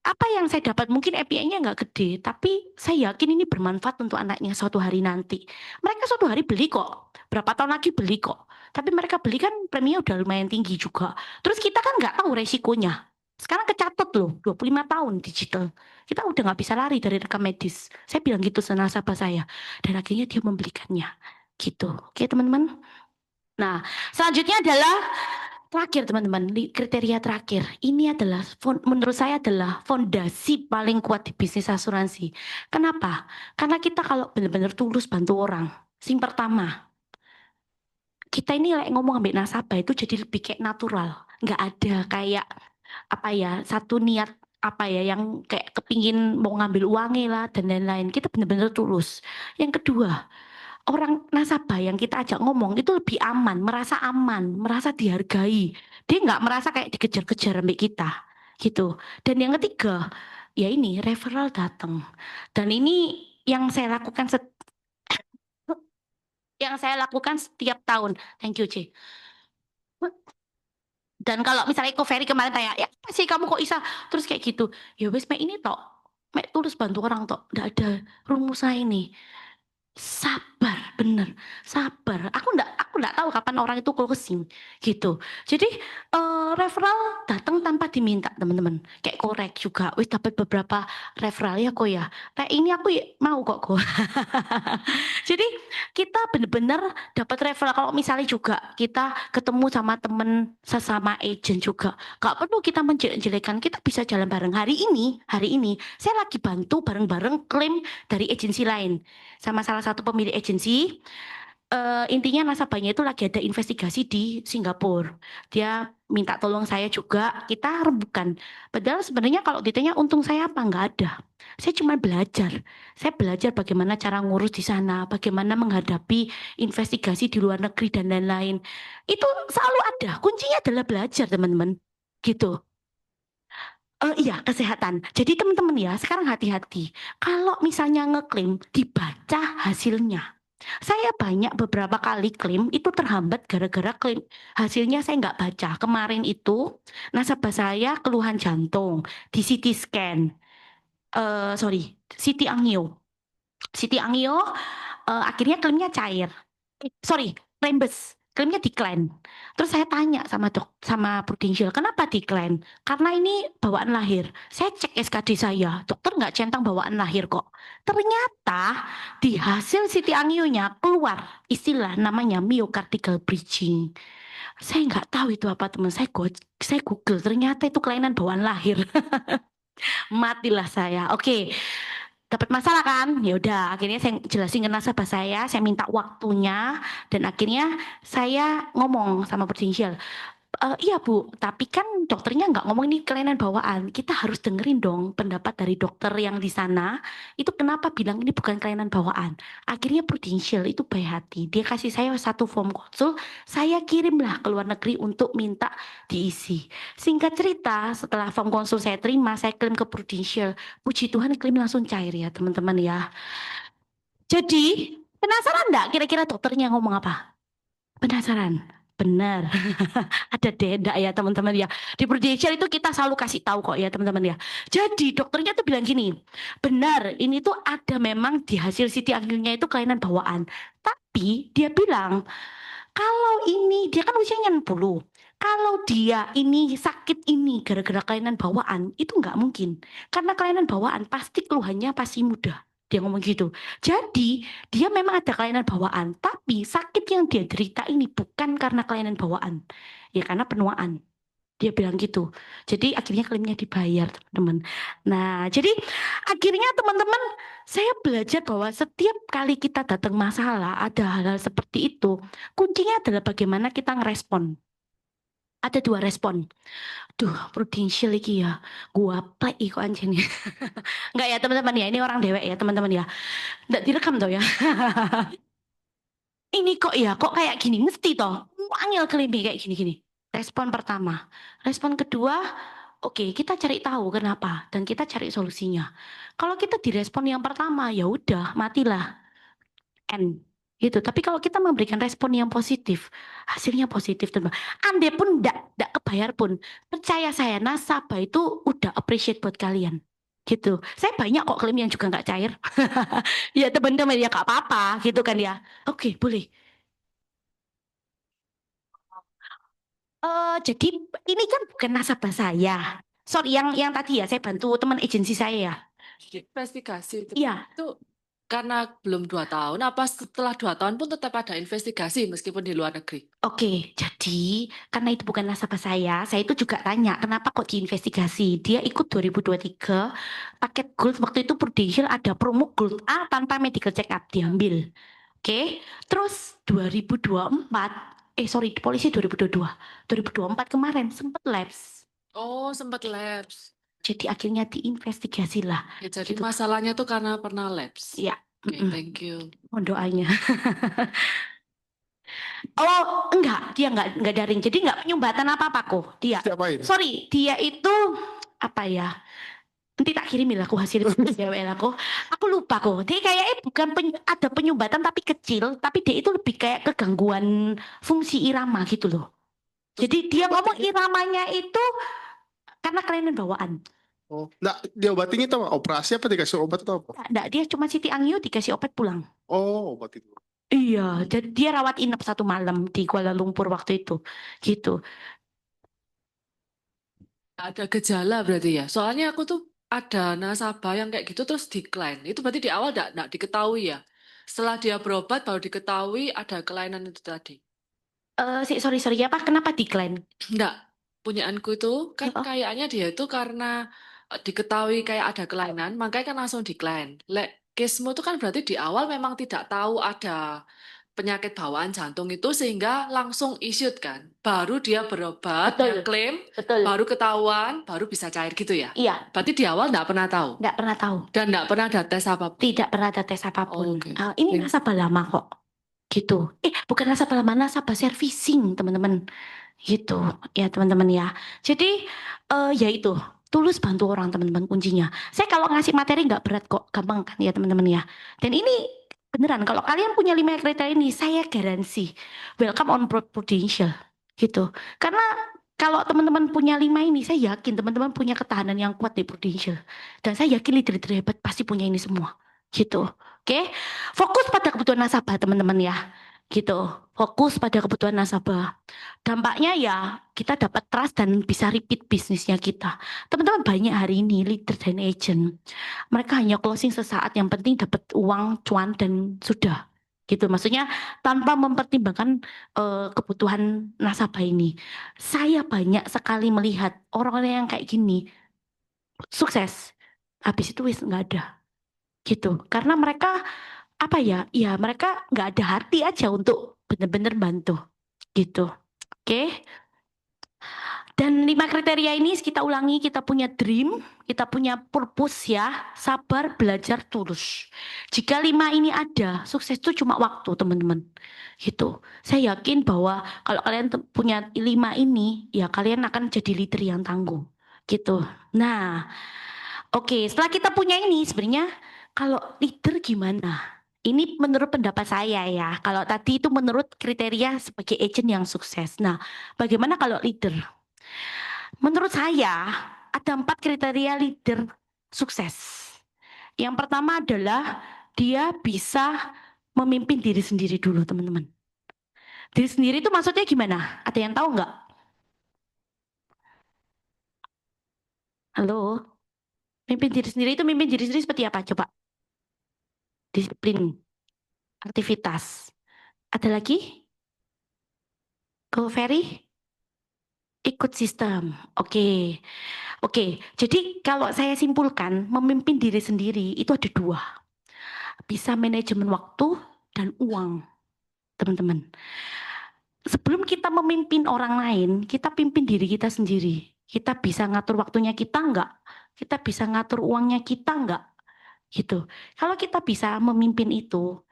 Speaker 2: Apa yang saya dapat mungkin API-nya nggak gede, tapi saya yakin ini bermanfaat untuk anaknya suatu hari nanti. Mereka suatu hari beli kok, berapa tahun lagi beli kok. Tapi mereka beli kan preminya udah lumayan tinggi juga. Terus kita kan nggak tahu resikonya. Sekarang kecatut loh, 25 tahun digital. Kita udah nggak bisa lari dari rekam medis. Saya bilang gitu ke nasabah saya. Dan akhirnya dia membelikannya. Gitu. Oke teman-teman. Nah, selanjutnya adalah terakhir teman-teman, kriteria terakhir. Ini adalah menurut saya adalah fondasi paling kuat di bisnis asuransi. Kenapa? Karena kita kalau benar-benar tulus bantu orang, sing pertama, kita ini ngomong ambil nasabah itu jadi lebih kayak natural. Nggak ada kayak apa ya, satu niat apa ya yang kayak kepingin mau ngambil uangnya lah dan lain-lain. Kita benar-benar tulus. Yang kedua, orang nasabah yang kita ajak ngomong itu lebih aman, merasa dihargai. Dia nggak merasa kayak dikejar-kejar sampai kita gitu. Dan yang ketiga, ya ini referral datang. Dan ini yang saya lakukan setiap tahun. Thank you, C. Dan kalau misalnya Eko Ferry kemarin tanya, ya apa sih kamu kok bisa terus kayak gitu? Ya wes, mek ini tok, mek tulus bantu orang tok, nggak ada rumusnya ini. Sabar, bener, sabar. Aku ndak tahu kapan orang itu closing, gitu. Jadi referral datang tanpa diminta, teman-teman. Kayak korek juga, wis dapat beberapa referral ya kok ya. Kayak ini aku ya, mau kok. Jadi kita bener-bener dapat referral. Kalau misalnya juga kita ketemu sama temen sesama agent juga, gak perlu kita menjelek-jelekan. Kita bisa jalan bareng. Hari ini saya lagi bantu bareng-bareng klaim dari agensi lain sama salah satu pemilik agensi. Intinya nasabahnya itu lagi ada investigasi di Singapura. Dia minta tolong saya juga, kita rembukan. Padahal sebenarnya kalau ditanya untung saya apa, nggak ada. Saya cuma belajar. Saya belajar bagaimana cara ngurus di sana, bagaimana menghadapi investigasi di luar negeri dan lain-lain. Itu selalu ada. Kuncinya adalah belajar, teman-teman. Gitu. Iya, kesehatan. Jadi teman-teman ya, sekarang hati-hati. Kalau misalnya ngeklaim, dibaca hasilnya. Saya banyak beberapa kali klaim itu terhambat gara-gara klaim hasilnya saya nggak baca. Kemarin itu nasabah saya keluhan jantung di CT scan, sorry, CT angio. CT angio, akhirnya klaimnya cair. Sorry, rembes. Klaimnya decline. Terus saya tanya sama Prudential, kenapa decline? Karena ini bawaan lahir. Saya cek SKD saya, dokter nggak centang bawaan lahir kok. Ternyata di hasil CT angionya keluar istilah namanya myocardial bridging. Saya nggak tahu itu apa, teman. Saya Google, ternyata itu kelainan bawaan lahir. Matilah saya. Oke, dapat masalah kan? Ya udah, akhirnya saya jelasin ke nasabah saya minta waktunya dan akhirnya saya ngomong sama Prudential. Iya Bu, tapi kan dokternya nggak ngomong ini kelainan bawaan. Kita harus dengerin dong pendapat dari dokter yang di sana. Itu kenapa bilang ini bukan kelainan bawaan. Akhirnya Prudential itu baik hati. Dia kasih saya satu form konsul. Saya kirimlah ke luar negeri untuk minta diisi. Singkat cerita, setelah form konsul saya terima, saya klaim ke Prudential. Puji Tuhan klaim langsung cair ya teman-teman ya. Jadi, penasaran nggak kira-kira dokternya ngomong apa? Penasaran? Benar. Ada denda ya teman-teman ya. Di Prudential itu kita selalu kasih tahu kok ya teman-teman ya. Jadi dokternya tuh bilang gini, benar ini tuh ada memang di hasil CT angionya itu kelainan bawaan. Tapi dia bilang kalau ini dia kan usianya 60. Kalau dia ini sakit ini gara-gara kelainan bawaan itu nggak mungkin. Karena kelainan bawaan pasti keluhannya pasti mudah. Dia ngomong gitu. Jadi dia memang ada kelainan bawaan, tapi sakit yang dia derita ini bukan karena kelainan bawaan, ya karena penuaan. Dia bilang gitu. Jadi akhirnya klaimnya dibayar, teman-teman. Nah, jadi akhirnya teman-teman, saya belajar bahwa setiap kali kita datang masalah, ada hal-hal seperti itu, kuncinya adalah bagaimana kita ngerespon. Ada dua respon. Duh, Prudential iki ya. Gua play kok anjing. Enggak ya, teman-teman ya. Ini orang dewek ya, teman-teman ya. Enggak direkam toh ya. Ini kok ya, kok kayak gini, mesti toh. Wangil kelimi kayak gini-gini. Respon pertama. Respon kedua, oke, kita cari tahu kenapa dan kita cari solusinya. Kalau kita direspon yang pertama, ya udah, matilah. N gitu. Tapi kalau kita memberikan respon yang positif, hasilnya positif teman. Andai pun enggak kebayar pun, percaya saya nasabah itu udah appreciate buat kalian. Gitu. Saya banyak kok klaim yang juga nggak cair. Ya teman-teman ya nggak apa-apa gitu kan ya. Oke, boleh. Jadi ini kan bukan nasabah saya. Sorry, yang tadi ya saya bantu teman agensi saya ya.
Speaker 3: Investigasi
Speaker 2: Iya,
Speaker 3: itu karena belum 2 tahun, apa setelah 2 tahun pun tetap ada investigasi meskipun di luar negeri?
Speaker 2: oke. Jadi karena itu bukan nasabah saya itu juga tanya kenapa kok diinvestigasi. Dia ikut 2023 paket Gold waktu itu Prudential ada promo Gold A tanpa medical check up diambil. Oke. Terus 2024 sorry polisi 2022 2024 kemarin sempat lapse.
Speaker 3: Oh, sempat lapse.
Speaker 2: Jadi akhirnya diinvestigasi lah.
Speaker 3: Ya, jadi
Speaker 2: Gitu.
Speaker 3: masalahnya tuh karena pernah lapse.
Speaker 2: Iya.
Speaker 3: Oke,
Speaker 2: mm-mm.
Speaker 3: thank you.
Speaker 2: Mohon doanya. Oh, enggak, dia enggak daring. Jadi enggak penyumbatan apa-apa kok. Dia.
Speaker 4: Diapain?
Speaker 2: Sorry, dia itu apa ya? Nanti tak kirim lah aku hasil PJWL aku. Aku lupa kok. Dia kayaknya bukan ada penyumbatan tapi kecil, tapi dia itu lebih kayak kegangguan fungsi irama gitu loh. Jadi dia ngomong iramanya itu karena kelainan bawaan.
Speaker 4: Oh, enggak, diobatin itu apa? Operasi apa dikasih obat atau apa?
Speaker 2: Enggak, dia cuma Siti Angio dikasih obat pulang.
Speaker 4: Oh, obat itu.
Speaker 2: Iya, jadi dia rawat inap 1 malam di Kuala Lumpur waktu itu. Gitu.
Speaker 3: Ada gejala berarti ya. Soalnya aku tuh ada nasabah yang kayak gitu terus decline. Itu berarti di awal enggak diketahui ya. Setelah dia berobat baru diketahui ada kelainan itu tadi.
Speaker 2: Sorry apa? Kenapa decline?
Speaker 3: Enggak, punyaanku itu kan
Speaker 2: Oh,
Speaker 3: kayaknya dia itu karena diketahui kayak ada kelainan, makanya kan langsung decline. Kesmu itu kan berarti di awal memang tidak tahu ada penyakit bawaan jantung itu sehingga langsung issued kan. Baru dia berobat, dia
Speaker 2: betul,
Speaker 3: klaim,
Speaker 2: betul.
Speaker 3: baru ketahuan, baru bisa cair gitu ya.
Speaker 2: Iya,
Speaker 3: Berarti di awal enggak pernah tahu
Speaker 2: enggak pernah tahu.
Speaker 3: dan enggak pernah ada tes apapun.
Speaker 2: Tidak pernah ada tes apapun.
Speaker 3: Oke.
Speaker 2: Ini nasabah lama kok. Gitu. Bukan nasabah lama, nasabah servicing, teman-teman. Gitu. Ya, teman-teman ya. Jadi, ya itu. Tulus bantu orang, teman-teman, kuncinya. Saya kalau ngasih materi nggak berat kok. Gampang kan ya, teman-teman ya. Dan ini beneran, kalau kalian punya 5 kriteria ini, saya garansi. Welcome on board Prudential. Gitu. Karena kalau teman-teman punya 5 ini, saya yakin teman-teman punya ketahanan yang kuat di Prudential. Dan saya yakin leader-leader hebat pasti punya ini semua. Gitu. Oke, fokus pada kebutuhan nasabah teman-teman ya, gitu. Fokus pada kebutuhan nasabah. Dampaknya ya kita dapat trust dan bisa repeat bisnisnya kita. Teman-teman banyak hari ini leader dan agent, mereka hanya closing sesaat, yang penting dapat uang, cuan dan sudah. Gitu, maksudnya tanpa mempertimbangkan kebutuhan nasabah ini. Saya banyak sekali melihat orang-orang yang kayak gini sukses, habis itu wis nggak ada. Gitu, karena mereka apa ya, ya mereka nggak ada hati aja untuk benar-benar bantu gitu. Oke, dan 5 kriteria ini kita ulangi, kita punya dream, kita punya purpose ya, sabar, belajar, tulus. Jika 5 ini ada, sukses itu cuma waktu teman-teman. Gitu. Saya yakin bahwa kalau kalian punya 5 ini, ya kalian akan jadi leader yang tangguh. Gitu. Nah, oke, setelah kita punya ini, sebenarnya kalau leader gimana? Ini menurut pendapat saya ya. Kalau tadi itu menurut kriteria sebagai agent yang sukses. Nah, bagaimana kalau leader? Menurut saya ada 4 kriteria leader sukses. Yang pertama adalah dia bisa memimpin diri sendiri dulu, teman-teman. Diri sendiri itu maksudnya gimana? Ada yang tahu nggak? Halo? Mimpin diri sendiri seperti apa? Coba. Disiplin, aktivitas. Ada lagi? Go Ferry? Ikut sistem. Oke. Oke. Jadi kalau saya simpulkan, memimpin diri sendiri itu ada 2. Bisa manajemen waktu dan uang, teman-teman. Sebelum kita memimpin orang lain, kita pimpin diri kita sendiri. Kita bisa ngatur waktunya kita enggak? Kita bisa ngatur uangnya kita enggak? Gitu. Kalau kita bisa memimpin itu,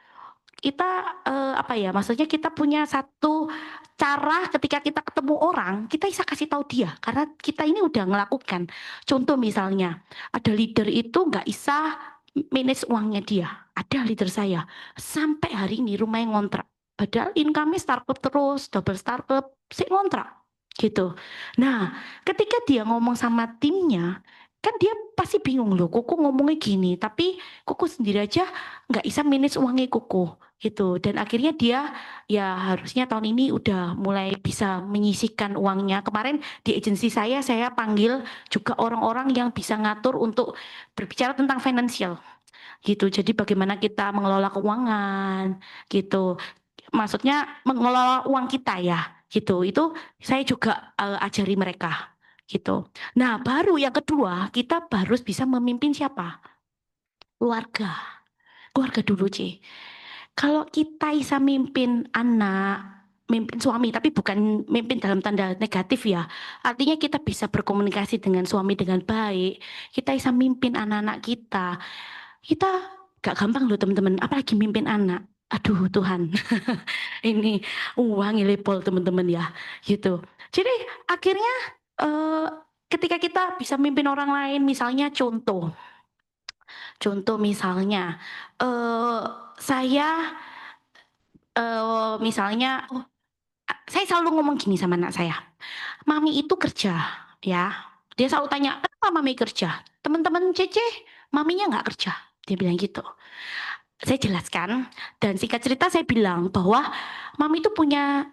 Speaker 2: kita apa ya, maksudnya kita punya satu cara ketika kita ketemu orang, kita bisa kasih tahu dia karena kita ini udah ngelakukan. Contoh misalnya ada leader itu nggak bisa manage uangnya dia. Ada leader saya sampai hari ini rumahnya ngontrak, padahal income-nya startup terus, double startup, sih ngontrak gitu. Nah, ketika dia ngomong sama timnya, kan dia pasti bingung loh, Koko ngomongnya gini, tapi Koko sendiri aja nggak bisa manage uangnya Koko gitu. Dan akhirnya dia ya harusnya tahun ini udah mulai bisa menyisihkan uangnya. Kemarin di agensi saya panggil juga orang-orang yang bisa ngatur untuk berbicara tentang financial gitu. Jadi bagaimana kita mengelola keuangan gitu. Maksudnya mengelola uang kita ya gitu. Itu saya juga ajari mereka gitu. Nah, baru yang kedua, kita harus bisa memimpin siapa? Keluarga. Keluarga dulu, Ci. Kalau kita bisa mimpin anak, mimpin suami, tapi bukan mimpin dalam tanda negatif ya. Artinya kita bisa berkomunikasi dengan suami dengan baik, kita bisa mimpin anak-anak kita. Kita gak gampang loh teman-teman, apalagi mimpin anak. Aduh Tuhan, ini uang lepol teman-teman ya, gitu. Jadi akhirnya eh, ketika kita bisa mimpin orang lain, misalnya contoh misalnya saya misalnya, saya selalu ngomong gini sama anak saya, mami itu kerja ya. Dia selalu tanya, kenapa mami kerja? Teman-teman Cece, maminya nggak kerja. Dia bilang gitu. Saya jelaskan dan singkat cerita saya bilang bahwa mami itu punya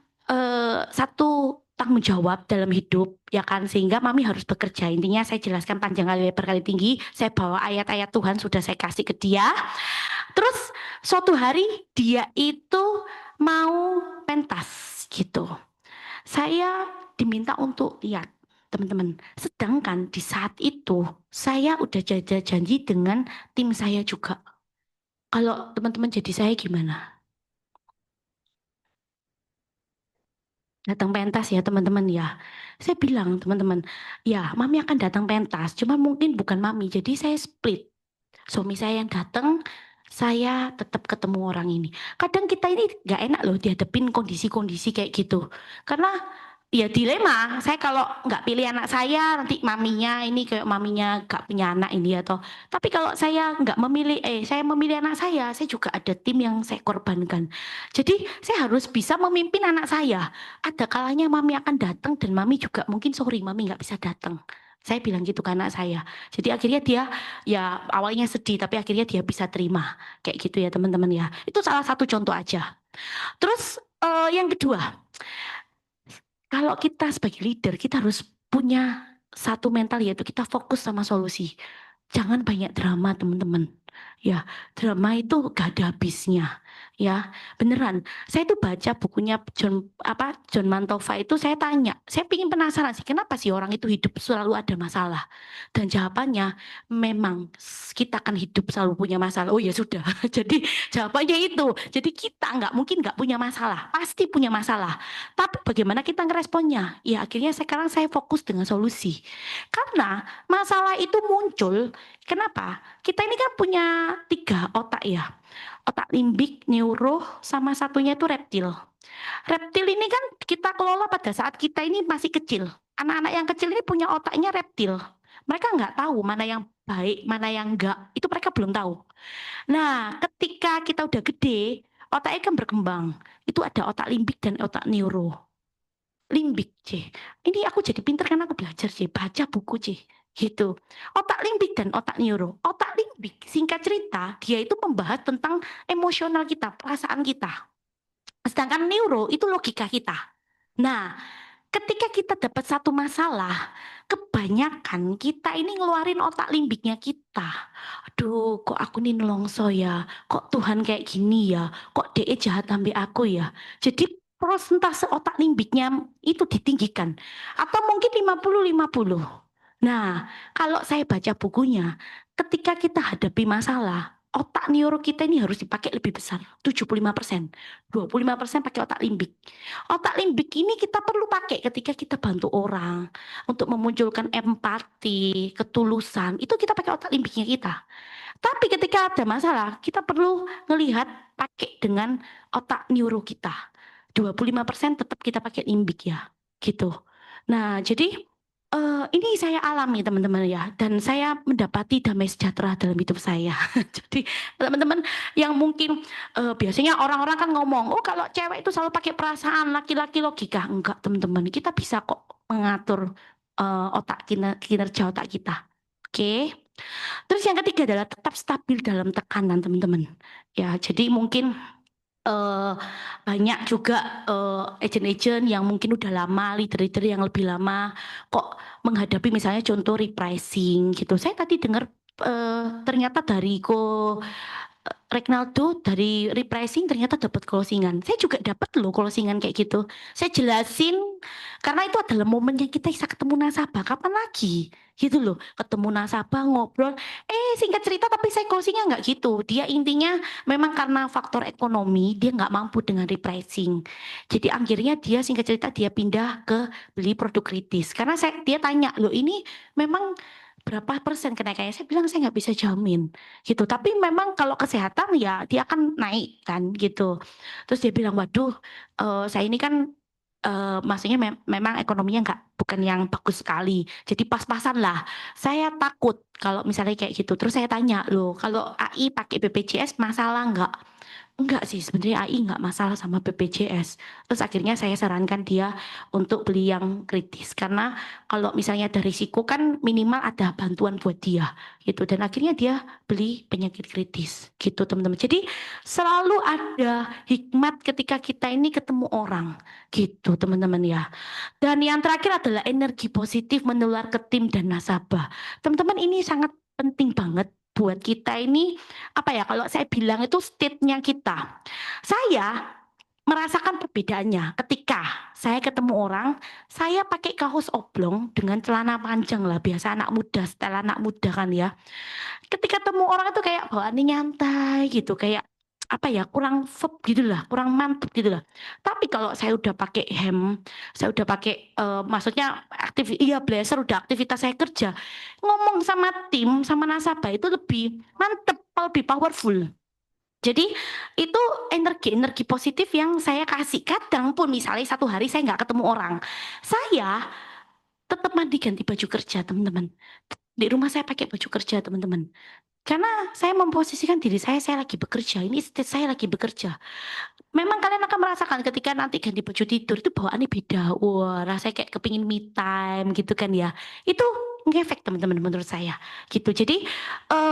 Speaker 2: satu tanggung jawab dalam hidup ya kan, sehingga mami harus bekerja. Intinya saya jelaskan panjang kali lebar kali tinggi, saya bawa ayat-ayat Tuhan sudah saya kasih ke dia. Terus suatu hari dia itu mau pentas gitu. Saya diminta untuk lihat teman-teman. Sedangkan di saat itu saya udah janji dengan tim saya juga. Kalau teman-teman jadi saya gimana? Datang pentas ya teman-teman ya. Saya bilang teman-teman, ya mami akan datang pentas, cuma mungkin bukan mami. Jadi saya split. Suami saya yang datang, saya tetap ketemu orang ini. Kadang kita ini nggak enak loh dihadapin kondisi-kondisi kayak gitu. Karena ya dilema, saya kalau nggak pilih anak saya, nanti maminya ini kayak maminya nggak punya anak ini atau. Tapi kalau saya nggak memilih, saya memilih anak saya juga ada tim yang saya korbankan. Jadi saya harus bisa memimpin anak saya. Ada kalanya mami akan datang dan mami juga mungkin sorry mami nggak bisa datang. Saya bilang gitu ke anak saya. Jadi akhirnya dia ya awalnya sedih tapi akhirnya dia bisa terima. Kayak gitu ya teman-teman ya. Itu salah satu contoh aja. Terus yang kedua, kalau kita sebagai leader kita harus punya satu mental yaitu kita fokus sama solusi. Jangan banyak drama teman-teman. Ya, drama itu gak ada habisnya. Ya, beneran. Saya tuh baca bukunya John Mantova itu saya tanya, saya pingin penasaran sih kenapa sih orang itu hidup selalu ada masalah. Dan jawabannya memang kita akan hidup selalu punya masalah. Oh ya sudah. Jadi jawabannya itu. Jadi kita nggak mungkin nggak punya masalah, pasti punya masalah. Tapi bagaimana kita ngeresponnya? Ya akhirnya sekarang saya fokus dengan solusi. Karena masalah itu muncul. Kenapa? Kita ini kan punya 3 otak ya. Otak limbik, neuro, sama satunya itu reptil. Reptil ini kan kita kelola pada saat kita ini masih kecil. Anak-anak yang kecil ini punya otaknya reptil. Mereka nggak tahu mana yang baik, mana yang enggak. Itu mereka belum tahu. Nah, ketika kita udah gede, otaknya kan berkembang. Itu ada otak limbik dan otak neuro. Limbik, C. Ini aku jadi pinter karena aku belajar, C. Baca buku, C. Gitu. Otak limbik dan otak neuro. Otak limbik, singkat cerita, dia itu membahas tentang emosional kita, perasaan kita. Sedangkan neuro itu logika kita. Nah, ketika kita dapat satu masalah, kebanyakan kita ini ngeluarin otak limbiknya kita. Aduh, kok aku nih nelongso ya? Kok Tuhan kayak gini ya? Kok DE jahat sampai aku ya? Jadi persentase otak limbiknya itu ditinggikan. Atau mungkin 50-50. Nah, kalau saya baca bukunya, ketika kita hadapi masalah, otak neuro kita ini harus dipakai lebih besar, 75%. 25% pakai otak limbik. Otak limbik ini kita perlu pakai ketika kita bantu orang untuk memunculkan empati, ketulusan. Itu kita pakai otak limbiknya kita. Tapi ketika ada masalah, kita perlu melihat pakai dengan otak neuro kita. 25% tetap kita pakai limbik ya, gitu. Nah, jadi ini saya alami teman-teman ya, dan saya mendapati damai sejahtera dalam hidup saya. Jadi teman-teman yang mungkin biasanya orang-orang kan ngomong, oh kalau cewek itu selalu pakai perasaan, laki-laki logika. Enggak teman-teman, kita bisa kok mengatur otak kinerja otak kita. Oke. Terus yang ketiga adalah tetap stabil dalam tekanan teman-teman. Ya, jadi mungkin banyak juga agent-agent yang mungkin udah lama, leader-leader yang lebih lama kok menghadapi misalnya contoh repricing gitu. Saya tadi dengar ternyata dari Regnaldo dari repricing ternyata dapat closingan. Saya juga dapat loh closingan kayak gitu. Saya jelasin karena itu adalah momennya kita bisa ketemu nasabah. Kapan lagi? Gitu loh. Ketemu nasabah ngobrol. Singkat cerita tapi saya closingnya nggak gitu. Dia intinya memang karena faktor ekonomi dia nggak mampu dengan repricing. Jadi akhirnya dia singkat cerita dia pindah ke beli produk kritis. Karena dia tanya loh ini memang berapa persen kenaikannya? Saya bilang saya nggak bisa jamin gitu. Tapi memang kalau kesehatan ya dia akan naik kan gitu. Terus dia bilang, waduh, saya ini kan maksudnya memang ekonominya bukan yang bagus sekali. Jadi pas-pasan lah. Saya takut kalau misalnya kayak gitu. Terus saya tanya loh, kalau AI pakai BPJS masalah nggak? Enggak sih, sebenarnya AI nggak masalah sama BPJS. Terus akhirnya saya sarankan dia untuk beli yang kritis. Karena kalau misalnya ada risiko kan minimal ada bantuan buat dia gitu. Dan akhirnya dia beli penyakit kritis gitu teman-teman. Jadi selalu ada hikmat ketika kita ini ketemu orang gitu teman-teman ya. Dan yang terakhir adalah energi positif menular ke tim dan nasabah. Teman-teman ini sangat penting banget buat kita ini apa ya kalau saya bilang itu state-nya kita. Saya merasakan perbedaannya ketika saya ketemu orang, saya pakai kaos oblong dengan celana panjang lah, biasa anak muda, setelah anak muda kan ya. Ketika ketemu orang itu kayak bawaannya nyantai gitu, kayak apa ya kurang verb gitu lah, kurang mantep gitu lah. Tapi kalau saya udah pakai hem, saya udah pakai maksudnya iya blazer udah aktivitas saya kerja, ngomong sama tim sama nasabah itu lebih mantep, lebih powerful. Jadi itu energi positif yang saya kasih. Kadang pun misalnya satu hari saya nggak ketemu orang, saya tetap mandi ganti baju kerja teman-teman. Di rumah saya pakai baju kerja teman-teman. Karena saya memposisikan diri saya lagi bekerja. Ini state saya lagi bekerja. Memang kalian akan merasakan ketika nanti ganti baju tidur itu bawaannya beda. Wah, rasanya kayak kepingin me time gitu kan ya. Itu ngefek teman-teman menurut saya gitu. Jadi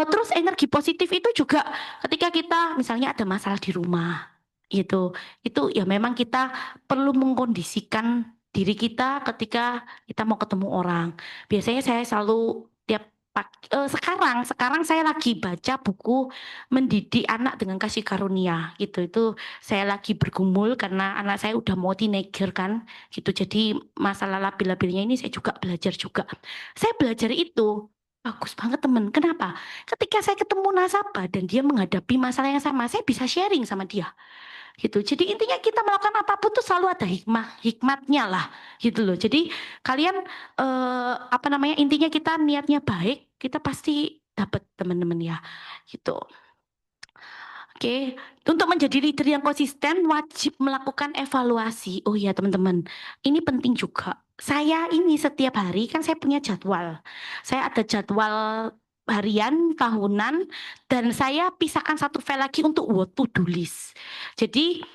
Speaker 2: terus energi positif itu juga ketika kita misalnya ada masalah di rumah gitu. Itu ya memang kita perlu mengkondisikan diri kita ketika kita mau ketemu orang. Biasanya saya selalu sekarang saya lagi baca buku Mendidik Anak dengan Kasih Karunia gitu. Itu saya lagi bergumul karena anak saya udah mau teenager kan gitu. Jadi masalah labil-labilnya ini saya juga belajar juga. Saya belajar itu bagus banget temen. Kenapa? Ketika saya ketemu nasabah dan dia menghadapi masalah yang sama, saya bisa sharing sama dia gitu. Jadi intinya kita melakukan apapun tuh selalu ada hikmatnya lah gitu loh. Jadi kalian apa namanya intinya kita niatnya baik, kita pasti dapat teman-teman ya gitu. Oke, untuk menjadi leader yang konsisten wajib melakukan evaluasi. Oh ya teman-teman, ini penting juga. Saya ini setiap hari kan saya punya jadwal. Saya ada jadwal harian, tahunan, dan saya pisahkan satu file lagi untuk what to do list. Jadi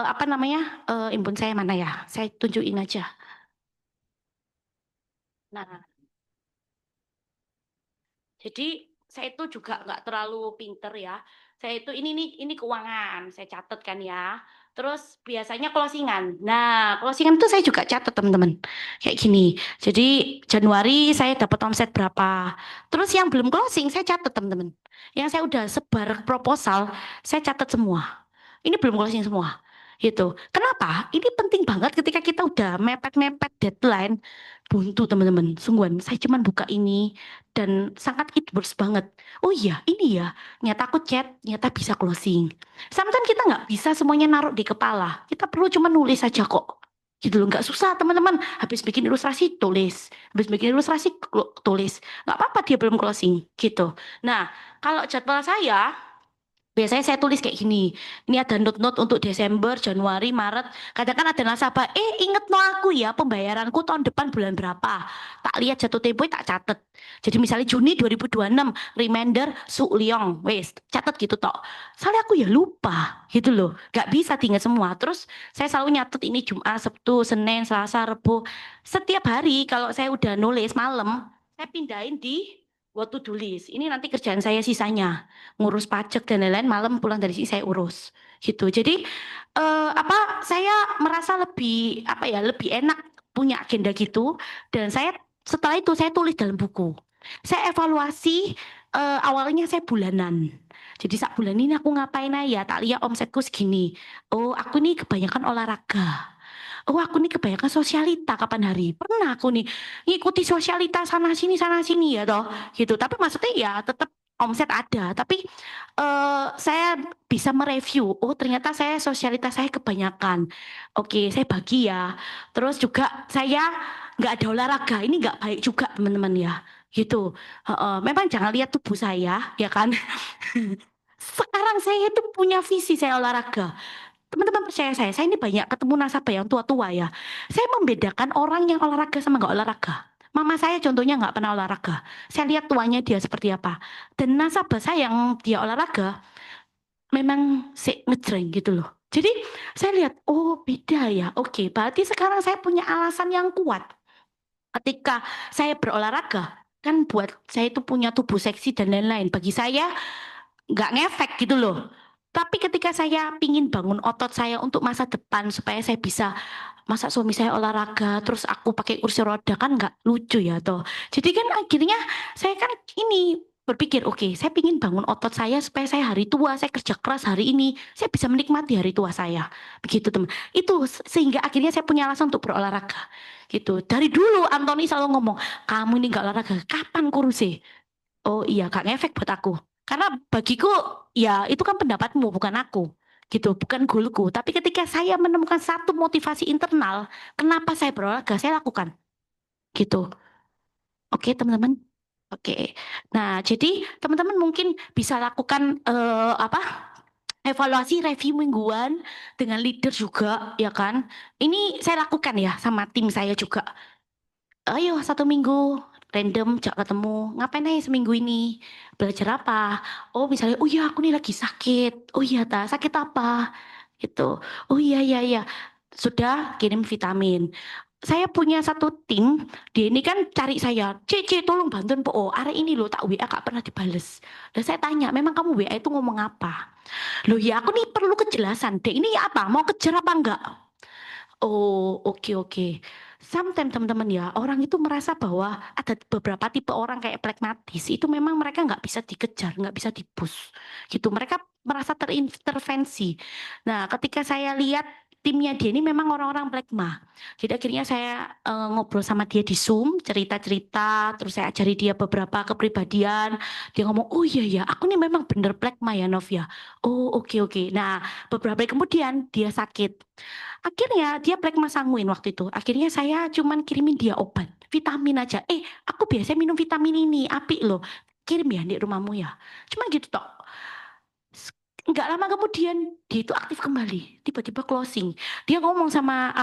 Speaker 2: apa namanya input saya mana ya? Saya tunjukin aja. Nah, jadi saya itu juga nggak terlalu pinter ya. Saya itu ini keuangan, saya catat kan ya. Terus biasanya closingan. Nah, closingan itu saya juga catat teman-teman. Kayak gini. Jadi Januari saya dapat omset berapa. Terus yang belum closing saya catat teman-teman. Yang saya udah sebar proposal, saya catat semua. Ini belum closing semua. Gitu. Kenapa? Ini penting banget ketika kita udah mepet-mepet deadline. Buntu teman-teman. Sungguhan, saya cuman buka ini dan sangat it burst banget. Oh iya, ini ya, nyata aku chat, nyata bisa closing. Sometimes kita nggak bisa semuanya naruh di kepala. Kita perlu cuma nulis saja kok. Gitu loh, nggak susah teman-teman. Habis bikin ilustrasi, tulis. Habis bikin ilustrasi, tulis. Nggak apa-apa dia belum closing, gitu. Nah, kalau jadwal saya, biasanya saya tulis kayak gini. Ini ada note-note untuk Desember, Januari, Maret. Kadang kan ada nasabah, inget no aku ya pembayaranku tahun depan bulan berapa. Tak lihat jatuh tempo tak catet. Jadi misalnya Juni 2026, reminder Su Leong, wes catet gitu tok. Soalnya aku ya lupa gitu loh. Gak bisa diingat semua. Terus saya selalu nyatet ini Jumat, Sabtu, Senin, Selasa, Rabu. Setiap hari kalau saya udah nulis malam, saya pindahin di what to do list. Ini nanti kerjaan saya sisanya ngurus pajak dan lain-lain malam pulang dari sini saya urus gitu. Jadi apa saya merasa lebih apa ya lebih enak punya agenda gitu dan saya setelah itu saya tulis dalam buku. Saya evaluasi awalnya saya bulanan. Jadi sak bulan ini aku ngapain aja, tak lihat omsetku segini. Oh, aku nih kebanyakan olahraga. Oh, aku nih kebanyakan sosialita kapan hari. Pernah aku nih ngikuti sosialita sana sini ya toh, gitu. Tapi maksudnya ya tetap omset ada, tapi saya bisa mereview. Oh, ternyata saya sosialita saya kebanyakan. Oke, saya bagi ya. Terus juga saya nggak ada olahraga. Ini nggak baik juga teman-teman ya. Gitu. Memang jangan lihat tubuh saya, ya kan? Sekarang saya itu punya visi saya olahraga. Teman-teman percaya saya ini banyak ketemu nasabah yang tua-tua ya. Saya membedakan orang yang olahraga sama nggak olahraga. Mama saya contohnya nggak pernah olahraga. Saya lihat tuanya dia seperti apa. Dan nasabah saya yang dia olahraga memang ngejreng gitu loh. Jadi saya lihat, oh beda ya. Oke, berarti sekarang saya punya alasan yang kuat. Ketika saya berolahraga, kan buat saya itu punya tubuh seksi dan lain-lain. Bagi saya nggak ngefek gitu loh. Tapi ketika saya pingin bangun otot saya untuk masa depan supaya saya bisa, masa suami saya olahraga terus aku pakai kursi roda kan nggak lucu ya toh. Jadi kan akhirnya saya kan ini berpikir oke, saya pingin bangun otot saya supaya saya hari tua saya kerja keras hari ini saya bisa menikmati hari tua saya begitu teman. Itu sehingga akhirnya saya punya alasan untuk berolahraga gitu. Dari dulu Antoni selalu ngomong kamu ini nggak olahraga kapan kurusnya. Oh iya, gak ngefek buat aku. Karena bagiku, ya itu kan pendapatmu, bukan aku. Gitu, bukan goalku. Tapi ketika saya menemukan satu motivasi internal, kenapa saya berolahraga, saya lakukan. Gitu. Oke, teman-teman. Oke. Nah, jadi teman-teman mungkin bisa lakukan evaluasi review mingguan dengan leader juga, ya kan? Ini saya lakukan ya sama tim saya juga. Ayo 1 minggu random jak ketemu ngapain aja seminggu ini belajar apa oh misalnya oh iya aku nih lagi sakit oh iya sakit apa gitu oh iya iya iya sudah kirim vitamin saya punya satu tim dia ini kan cari saya Cici tolong bantuin po oh hari ini lo tak WA gak pernah dibales dan saya tanya memang kamu WA itu ngomong apa loh ya aku nih perlu kejelasan deh ini apa mau kejar apa enggak. Oh, oke oke. Sometimes teman-teman ya, orang itu merasa bahwa ada beberapa tipe orang kayak pragmatis, itu memang mereka nggak bisa dikejar, nggak bisa di-push, gitu. Mereka merasa terintervensi. Nah, ketika saya lihat timnya dia ini memang orang-orang pragma. Jadi akhirnya saya ngobrol sama dia di Zoom, cerita-cerita, terus saya ajari dia beberapa kepribadian. Dia ngomong, oh iya ya, aku nih memang bener pragma ya Nov ya. Oh oke oke. Nah, beberapa hari kemudian dia sakit. Akhirnya dia pragma sanguin waktu itu. Akhirnya saya cuman kirimin dia obat, vitamin aja. Aku biasa minum vitamin ini, apik loh. Kirim ya di rumahmu ya. Cuma gitu tok. Enggak lama kemudian dia itu aktif kembali, tiba-tiba closing. Dia ngomong sama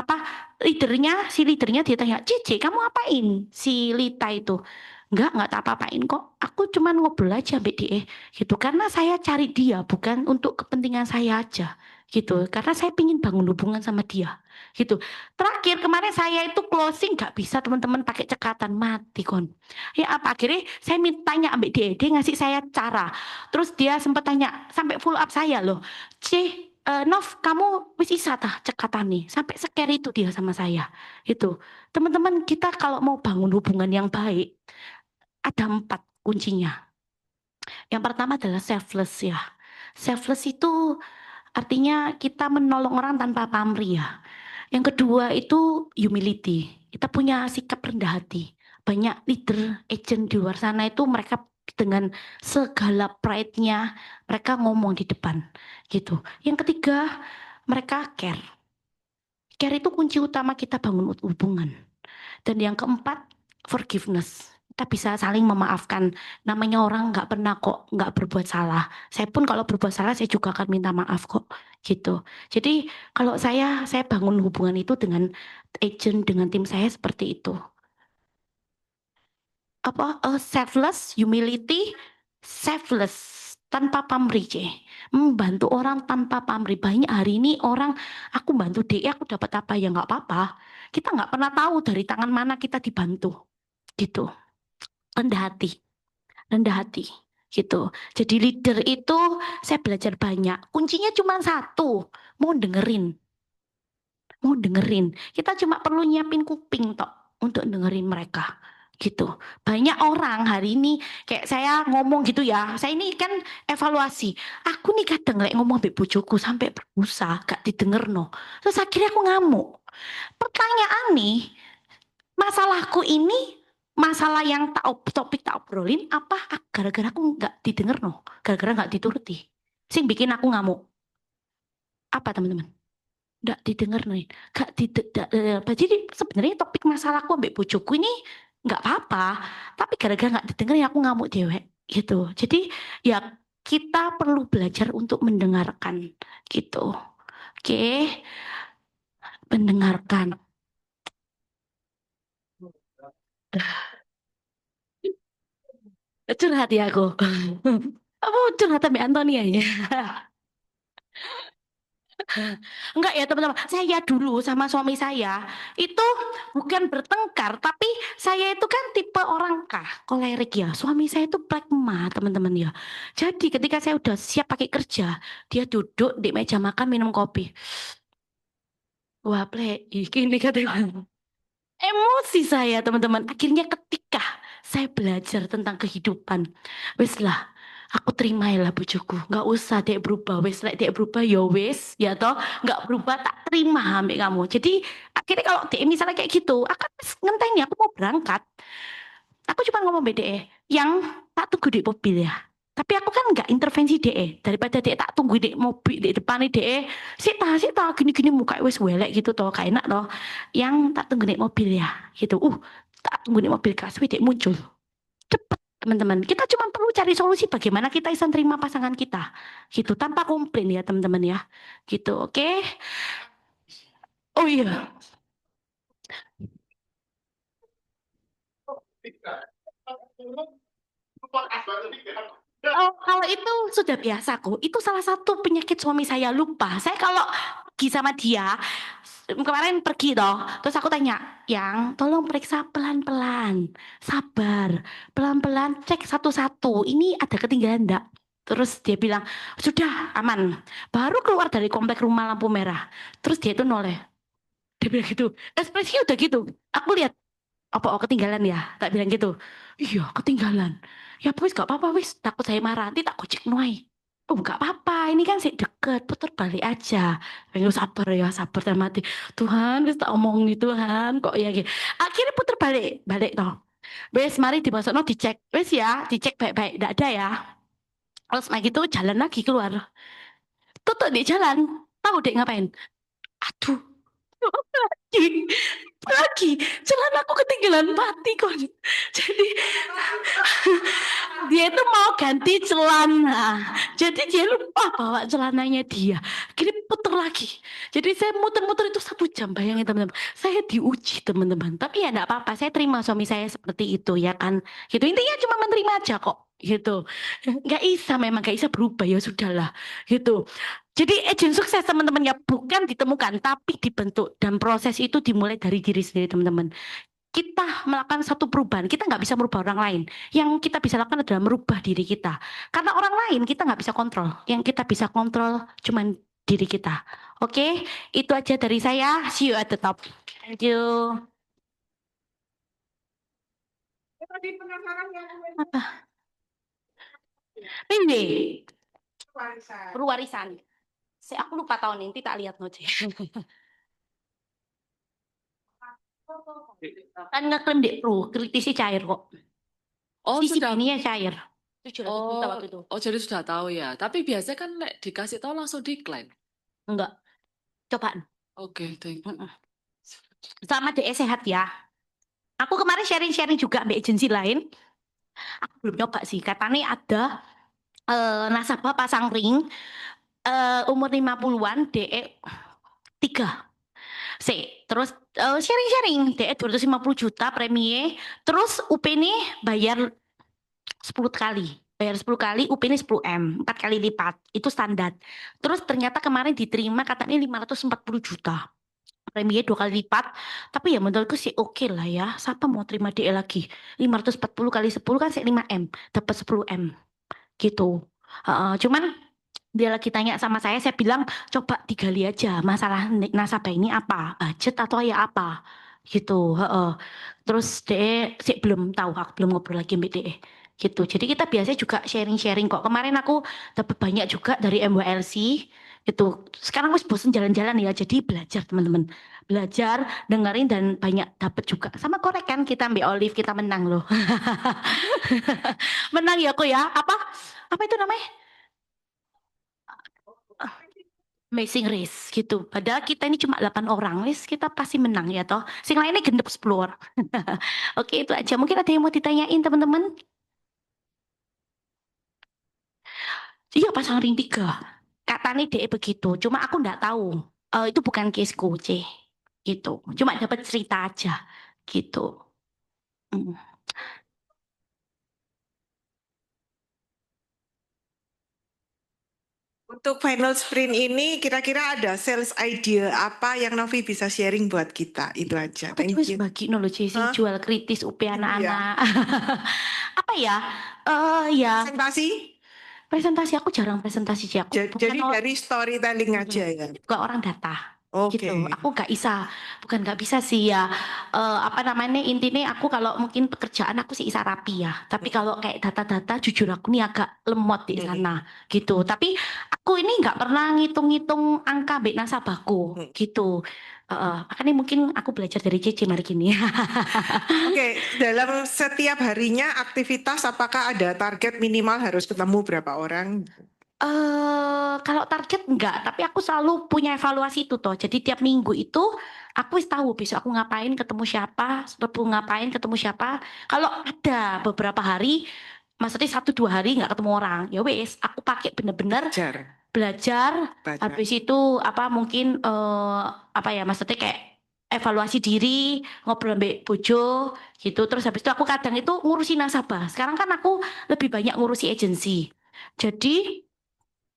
Speaker 2: si leadernya dia tanya, Cici kamu apain si Lita itu? Enggak tak apa-apain kok. Aku cuman ngobrol aja mbak dia gitu. Karena saya cari dia bukan untuk kepentingan saya aja gitu. Karena saya pingin bangun hubungan sama dia gitu. Terakhir kemarin saya itu closing gak bisa teman-teman pakai cekatan mati kon. Ya apa akhirnya saya tanya ambek dia ngasih saya cara. Terus dia sempat tanya sampai full up saya loh. Nov, kamu wis isa tah cekatan nih. Sampai scare itu dia sama saya. Itu. Teman-teman kita kalau mau bangun hubungan yang baik, ada 4 kuncinya. Yang pertama adalah selfless ya. Selfless itu artinya kita menolong orang tanpa pamrih ya. Yang kedua itu humility. Kita punya sikap rendah hati. Banyak leader, agent di luar sana itu mereka dengan segala pride-nya mereka ngomong di depan gitu. Yang ketiga, mereka care. Care itu kunci utama kita bangun hubungan. Dan yang keempat, forgiveness. Kita bisa saling memaafkan. Namanya orang nggak pernah kok nggak berbuat salah. Saya pun kalau berbuat salah saya juga akan minta maaf kok gitu. Jadi kalau saya bangun hubungan itu dengan agent dengan tim saya seperti itu. Selfless, humility, selfless tanpa pamrih. Membantu orang tanpa pamrih. Banyak hari ini orang aku bantu dia aku dapat apa ya nggak apa-apa. Kita nggak pernah tahu dari tangan mana kita dibantu gitu. Rendah hati gitu. Jadi leader itu saya belajar banyak. Kuncinya cuma satu, mau dengerin. Kita cuma perlu nyiapin kuping tok untuk dengerin mereka gitu. Banyak orang hari ini kayak saya ngomong gitu ya. Saya ini kan evaluasi. Aku nih kadang lek ngomong mbek bojoku sampai berbusa gak didengerno. Terus akhirnya aku ngamuk. Pertanyaan nih, masalahku ini masalah yang topik tak obrolin apa gara-gara aku nggak didengerno, gara-gara nggak dituruti. Sing bikin aku ngamuk. Apa teman-teman? Nggak didengar nih, nggak jadi sebenarnya topik masalahku ambek bojoku ini nggak apa-apa, tapi gara-gara nggak didengar ya aku ngamuk dewek gitu. Jadi ya kita perlu belajar untuk mendengarkan gitu. Oke, mendengarkan. Curhat ya aku. Apa curhat sama Antonia ya? Enggak ya teman-teman, saya dulu sama suami saya itu bukan bertengkar, tapi saya itu kan tipe orang kolerik ya. Suami saya itu pragma teman-teman ya. Jadi ketika saya udah siap pakai kerja, dia duduk di meja makan minum kopi. Wah, ini katanya. Emosi saya teman-teman. Akhirnya ketika saya belajar tentang kehidupan, wes lah, aku terimalah bojoku. Nggak usah dek berubah, wes lek dek berubah ya wes, ya toh. Nggak berubah tak terima ambek kamu. Jadi akhirnya kalau dek misalnya kayak gitu, akan ngenteni aku mau berangkat. Aku cuma ngomong BDE yang tak tunggu di mobil ya. Tapi aku kan nggak intervensi DE daripada DE tak tunggu di mobil di depan DE sih tak gini-gini muka wes welek gitu toh kayak enak toh yang tak tunggu di mobil ya gitu tak tunggu di mobil kasih DE muncul cepet teman-teman kita cuma perlu cari solusi bagaimana kita bisa terima pasangan kita gitu tanpa komplain ya teman-teman ya gitu oke. Oh iya. Oh, kalau itu sudah biasa kok. Itu salah satu penyakit suami saya lupa. Saya kalau pergi sama dia, kemarin pergi toh, terus aku tanya, yang tolong periksa pelan-pelan, sabar, pelan-pelan, cek satu-satu. Ini ada ketinggalan enggak? Terus dia bilang, sudah aman. Baru keluar dari komplek rumah lampu merah. Terus dia itu noleh. Dia bilang gitu, ekspresinya udah gitu. Aku lihat, apa oh, ketinggalan ya tak bilang gitu iya ketinggalan ya wis gak apa-apa wis takut saya marah nanti tak gojek nuai oh gak apa-apa ini kan sih deket putar balik aja pengen sabar dan mati Tuhan wis tak omong nih Tuhan kok ya gitu akhirnya putar balik toh wis mari dimasuk no dicek wis ya dicek baik-baik gak ada ya terus lagi gitu jalan lagi keluar tutup di jalan tahu dek ngapain aduh lagi lagi celana aku ketinggalan mati kok jadi dia itu mau ganti celana jadi dia lupa bawa celananya dia kini puter lagi jadi saya muter-muter itu 1 jam bayangin teman-teman saya diuji teman-teman tapi ya enggak apa-apa saya terima suami saya seperti itu ya kan gitu intinya cuma menerima aja kok gitu nggak bisa memang nggak bisa berubah ya sudahlah gitu jadi agent sukses teman-teman ya bukan ditemukan tapi dibentuk dan proses itu dimulai dari diri sendiri teman-teman. Kita melakukan satu perubahan, kita nggak bisa merubah orang lain. Yang kita bisa lakukan adalah merubah diri kita. Karena orang lain kita nggak bisa kontrol. Yang kita bisa kontrol cuman diri kita. Oke, itu aja dari saya. See you at the top. Thank you. Apa? Ini perwarisan. Aku lupa tahun ini, tak lihat noce. Kan ngeklaim dek pro, kritisi cair kok.
Speaker 3: Oh,
Speaker 2: Sisi
Speaker 3: sudah.
Speaker 2: bininya cair. 700 juta
Speaker 3: Oh,
Speaker 2: waktu itu.
Speaker 3: oh jadi sudah tahu ya. Tapi biasanya kan dikasih tahu langsung decline.
Speaker 2: Enggak, cobaan.
Speaker 3: Oke, thank you.
Speaker 2: Selama DE sehat ya. Aku kemarin sharing-sharing juga ambil agensi lain. Aku belum nyoba sih. Katanya ada nasabah pasang ring umur 50-an DE 3. Terus sharing-sharing DE 250 juta premie. Terus UP ini bayar 10 kali. Bayar 10 kali, UP ini 10M, 4 kali lipat. Itu standar. Terus ternyata kemarin diterima katanya 540 juta. Preminya 2 kali lipat. Tapi ya menurutku sih oke lah ya. Siapa mau terima DE lagi? 540 kali 10 kan 5M. Dapat 10M. Gitu. Cuman dia lagi tanya sama saya bilang coba digali aja masalah nasabah ini apa? Budget atau ya apa? gitu. Heeh. Terus DE sih belum tahu, aku belum ngobrol lagi sama DE gitu. Jadi kita biasanya juga sharing-sharing kok. Kemarin aku dapat banyak juga dari MWLC gitu. Sekarang wis bosen jalan-jalan ya, jadi belajar teman-teman. Belajar, dengerin dan banyak dapat juga. Sama korek kan kita ambil Olive kita menang loh. Menang ya kok ya. Apa itu namanya? Amazing Race gitu. Padahal kita ini cuma 8 orang, wis kita pasti menang ya toh. Sing lainnya gendep 10 orang. Oke, itu aja. Mungkin ada yang mau ditanyain teman-teman? Iya, pasang ring 3. Katanya DE begitu. Cuma aku nggak tahu. Itu bukan caseku, C. Gitu. Cuma dapat cerita aja. Gitu. Mm.
Speaker 5: Untuk final sprint ini kira-kira ada sales idea apa yang Novi bisa sharing buat kita? Itu aja.
Speaker 2: Aku
Speaker 5: Thank
Speaker 2: juga
Speaker 5: you.
Speaker 2: sebagi nolo C, sing
Speaker 5: Hah?
Speaker 2: jual kritis UP
Speaker 5: Iya.
Speaker 2: anak-anak. Apa ya? Ya
Speaker 5: Presentasi?
Speaker 2: presentasi aku jarang presentasi sih. Aku bukan
Speaker 5: Jadi
Speaker 2: orang,
Speaker 5: dari storytelling aja ya.
Speaker 2: juga orang data.
Speaker 5: Oke.
Speaker 2: Gitu. Aku nggak bisa, bukan nggak bisa sih ya. Apa namanya intinya aku kalau mungkin pekerjaan aku sih bisa rapi ya. Tapi kalau kayak data-data, jujur aku nih agak lemot di sana gitu. Tapi aku ini nggak pernah ngitung-ngitung angka mbek nasabahku gitu. Makanya mungkin aku belajar dari Cici mari gini.
Speaker 5: Oke, dalam setiap harinya aktivitas apakah ada target minimal harus ketemu berapa orang?
Speaker 2: Kalau target enggak, tapi aku selalu punya evaluasi itu toh. Jadi tiap minggu itu aku wis tahu besok aku ngapain, ketemu siapa, Rebu ngapain, ketemu siapa. Kalau ada beberapa hari, maksudnya 1-2 hari nggak ketemu orang, ya wis aku pakai bener-bener
Speaker 5: Jar,
Speaker 2: belajar.
Speaker 5: baca.
Speaker 2: Habis itu apa mungkin apa ya, maksudnya kayak evaluasi diri, ngobrol mbak bojo gitu. Terus habis itu aku kadang itu ngurusi nasabah. Sekarang kan aku lebih banyak ngurusi agensi. Jadi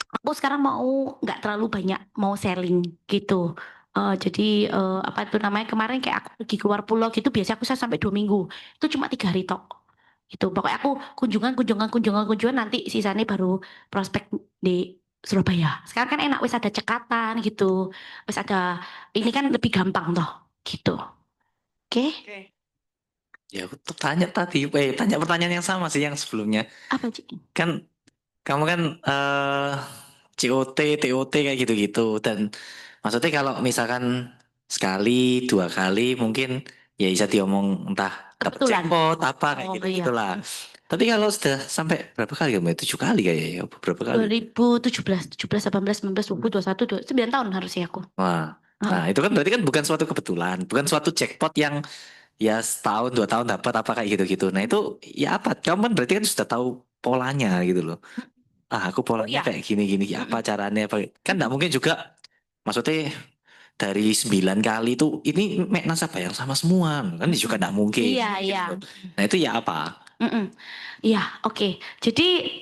Speaker 2: aku sekarang mau nggak terlalu banyak mau selling gitu. Jadi apa itu namanya kemarin kayak aku pergi keluar pulau gitu biasa aku sampai 2 minggu itu cuma 3 hari tok gitu. Pokoknya aku kunjungan nanti sisanya baru prospek di Surabaya. Sekarang kan enak wis ada cekatan gitu, wis ada ini kan lebih gampang toh gitu. Oke,
Speaker 5: Oke.
Speaker 6: Ya, aku tuh tanya tadi, tanya pertanyaan yang sama sih yang sebelumnya.
Speaker 2: apa Ci?
Speaker 6: Kan kamu kan COT, TOT kayak gitu-gitu. Dan maksudnya kalau misalkan sekali, 2 kali mungkin ya bisa diomong entah dapat
Speaker 2: Kebetulan.
Speaker 6: jackpot apa kayak
Speaker 2: Oh,
Speaker 6: gitu-gitulah. Tapi kalau sudah sampai berapa kali kamu? 7 kali kayaknya ya, berapa kali?
Speaker 2: 2017, 17, 18, 19, 20, 21, 9 tahun harusnya aku.
Speaker 6: Wah, nah itu kan berarti kan bukan suatu kebetulan, bukan suatu jackpot yang ya setahun 2 tahun dapat apa kayak gitu-gitu. Nah itu ya apa? Kamu kan berarti kan sudah tahu polanya gitu loh. Aku polanya
Speaker 2: iya.
Speaker 6: kayak gini-gini, apa caranya? Apa? Kan nggak mungkin juga, maksudnya dari 9 kali itu ini mek nasabah yang sama semua, kan juga nggak mungkin.
Speaker 2: Iya,
Speaker 6: gitu.
Speaker 2: iya.
Speaker 6: Nah itu ya apa?
Speaker 2: Iya, oke. Jadi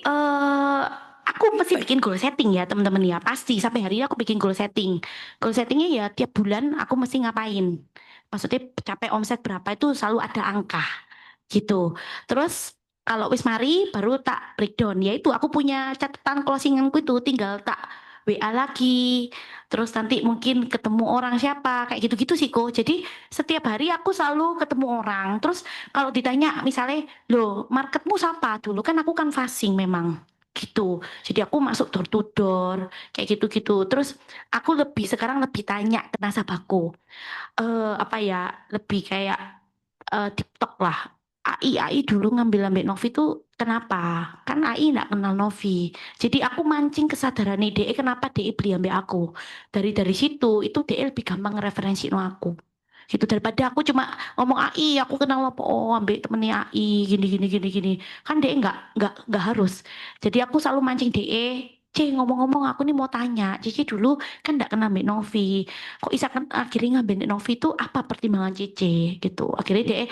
Speaker 2: aku mesti bikin goal setting ya teman-teman ya. Pasti sampai hari ini aku bikin goal setting. Goal settingnya ya tiap bulan aku mesti ngapain. Maksudnya capai omset berapa itu selalu ada angka gitu. Terus kalau wis mari baru tak breakdown. Yaitu aku punya catatan closinganku itu tinggal tak WA lagi. Terus nanti mungkin ketemu orang siapa kayak gitu-gitu sih kok. Jadi setiap hari aku selalu ketemu orang. Terus kalau ditanya misalnya, loh marketmu siapa dulu kan aku kan fasting memang gitu. Jadi aku masuk door to door kayak gitu-gitu. Terus aku sekarang lebih tanya ke nasabahku. Apa ya, lebih kayak TikTok lah. AI dulu ngambil ambil Novi tuh kenapa? Kan AI nggak kenal Novi. Jadi aku mancing kesadaran DE kenapa DE beli ambil aku. Dari situ itu DE lebih gampang referensi no aku. Gitu daripada aku cuma ngomong AI aku kenal apa ambil temennya AI gini gini gini gini. Kan DE nggak harus. Jadi aku selalu mancing DE. Ngomong-ngomong aku nih mau tanya, Cici dulu kan nggak kenal Mbak Novi, kok Isa kan akhirnya ngambil Novi itu apa pertimbangan Cici gitu. Akhirnya dia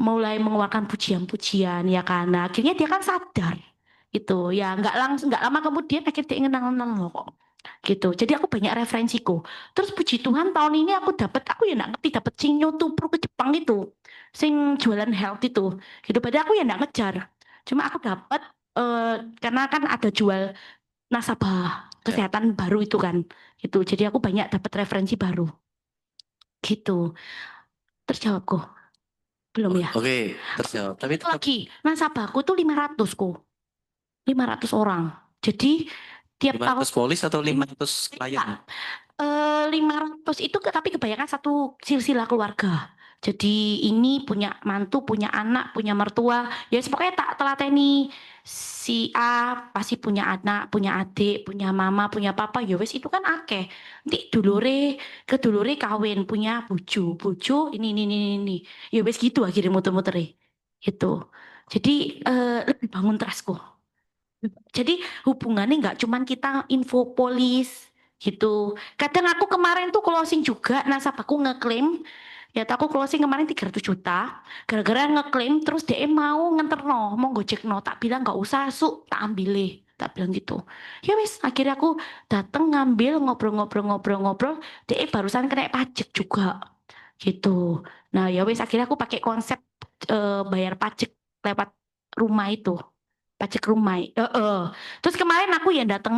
Speaker 2: mulai mengeluarkan pujian-pujian ya karena akhirnya dia kan sadar gitu ya nggak lama kemudian akhirnya dia ngenal-ngenal loh kok gitu. Jadi aku banyak referensiku. Terus puji Tuhan tahun ini aku ya nggak ngerti dapat sing youtuber ke Jepang itu sing jualan health itu gitu. Padahal aku ya nggak ngejar. Cuma aku dapat karena kan ada jual nasabah kesehatan baru itu kan gitu. Jadi aku banyak dapat referensi baru gitu. Terjawab kok? Belum ya?
Speaker 6: Oke, terjawab. Tapi tetap
Speaker 2: Lagi, nasabahku tuh 500 kok. 500 orang. Jadi tiap tahun
Speaker 6: 500 polis atau 500 klien?
Speaker 2: 500 itu tapi kebanyakan satu silsilah keluarga. Jadi ini punya mantu, punya anak, punya mertua. Ya pokoknya tak telateni si A pasti punya anak, punya adik, punya mama, punya papa. Ya wes itu kan akeh. Nanti kedulure kawin, punya bojo ini. Ya wes gitu akhirnya muter-muter gitu. Jadi lebih bangun trustku. Jadi hubungannya nggak cuman kita info polis gitu. Kadang aku kemarin tuh closing juga, nasabahku ngeklaim, ya aku closing kemarin 300 juta, gara-gara ngeklaim terus dia mau nganterno, mau gojekno, tak bilang nggak usah tak ambil tak bilang gitu. Ya wis, akhirnya aku dateng ngambil ngobrol, dia barusan kena pajak juga gitu. Nah ya wis, akhirnya aku pakai konsep bayar pajak lewat rumah itu. Pajak rumah. Terus kemarin aku yang dateng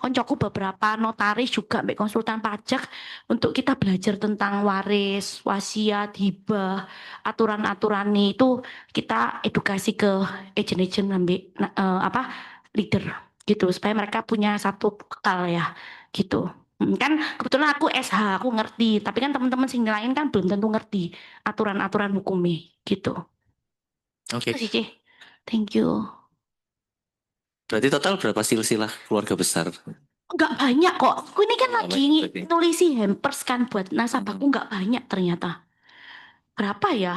Speaker 2: koncoku beberapa notaris juga mbak konsultan pajak untuk kita belajar tentang waris, wasiat, hibah, aturan-aturan itu kita edukasi ke agent-agent leader gitu supaya mereka punya satu bekal ya gitu. Kan kebetulan aku SH, aku ngerti, tapi kan teman-teman sing lain kan belum tentu ngerti aturan-aturan hukumnya gitu.
Speaker 6: Oke.
Speaker 2: Itu sih, Ci. Thank you.
Speaker 6: Berarti total berapa silsilah keluarga besar?
Speaker 2: Nggak banyak kok. Aku ini kan
Speaker 6: Nggak
Speaker 2: lagi
Speaker 6: banyak berarti.
Speaker 2: nulisi hampers kan buat nasabahku, nggak banyak ternyata. Berapa ya?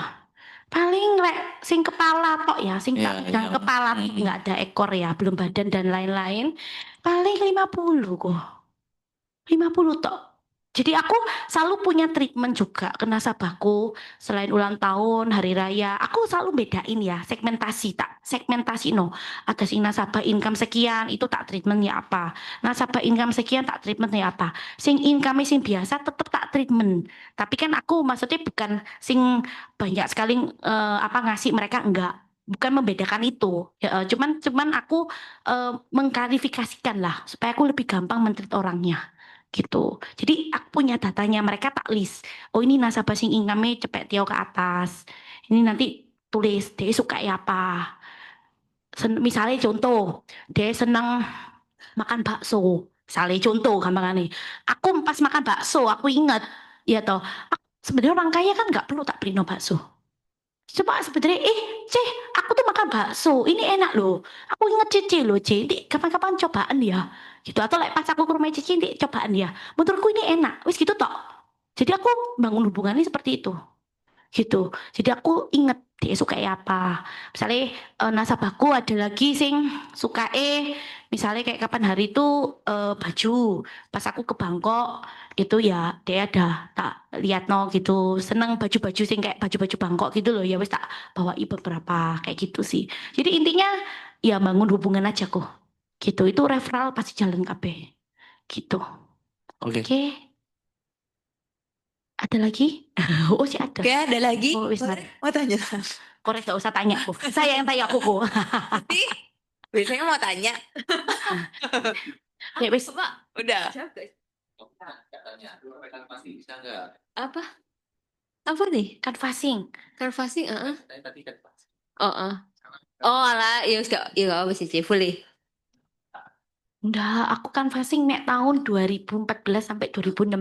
Speaker 2: Paling sing kepala tok ya, sing
Speaker 6: Iya,
Speaker 2: tak pegang
Speaker 6: iya.
Speaker 2: kepala nggak ada ekor ya, belum badan dan lain-lain. Paling 50 kok. 50 tok. Jadi aku selalu punya treatment juga ke nasabahku selain ulang tahun, hari raya. Aku selalu bedain ya, segmentasi no. Ada sing nasabah income sekian, itu tak treatmentnya apa. Nasabah income sekian tak treatmentnya apa. Sing income sing biasa tetep tak treatment. Tapi kan aku maksudnya bukan sing banyak sekali ngasih mereka enggak. Bukan membedakan itu. Ya, cuman aku mengklarifikasikan lah supaya aku lebih gampang men-treat orangnya gitu. Jadi aku punya datanya, mereka tak list. Oh ini nasabah sing income-nya cepet tio ke atas. Ini nanti tulis dia suka apa. Misalnya contoh, dia senang makan bakso. Misalnya contoh gampangannya. Aku pas makan bakso, aku ingat ya toh. Sebenarnya orang kaya kan nggak perlu tak beli no bakso. Coba sebenarnya, aku tuh makan bakso, ini enak loh. Aku inget Cici loh, Cici, kapan-kapan cobaan ya. Gitu, atau pas aku ke rumah Cici, cobaan ya. Menurutku ini enak, wis gitu toh. Jadi aku bangun hubungannya seperti itu. Gitu. Jadi aku inget dia suka apa. Misalnya nasabahku ada lagi sing suka misalnya kayak kapan hari itu baju. Pas aku ke Bangkok itu ya dia ada tak lihat gitu. Seneng baju-baju sing kayak baju-baju Bangkok gitu loh. Ya wis tak bawain beberapa kayak gitu sih. Jadi intinya ya bangun hubungan aja kok. Gitu. Itu referral pasti jalan KB. Gitu.
Speaker 6: Oke.
Speaker 2: Oke. Ada lagi? Oh sih ada.
Speaker 7: Oke, ada lagi?
Speaker 2: Oh, wis,
Speaker 7: Boleh?
Speaker 2: mari.
Speaker 7: Mau tanya.
Speaker 2: Korek gak usah tanya aku. Saya yang tanya aku kok.
Speaker 7: Tapi biasanya mau tanya.
Speaker 2: Ya wis.
Speaker 7: Udah. Apa? Apa nih?
Speaker 2: Canvassing.
Speaker 7: Canvassing, Oh, oh alah, ya gak apa sih, boleh.
Speaker 2: Udah, aku canvassing nek tahun 2014 sampai 2016.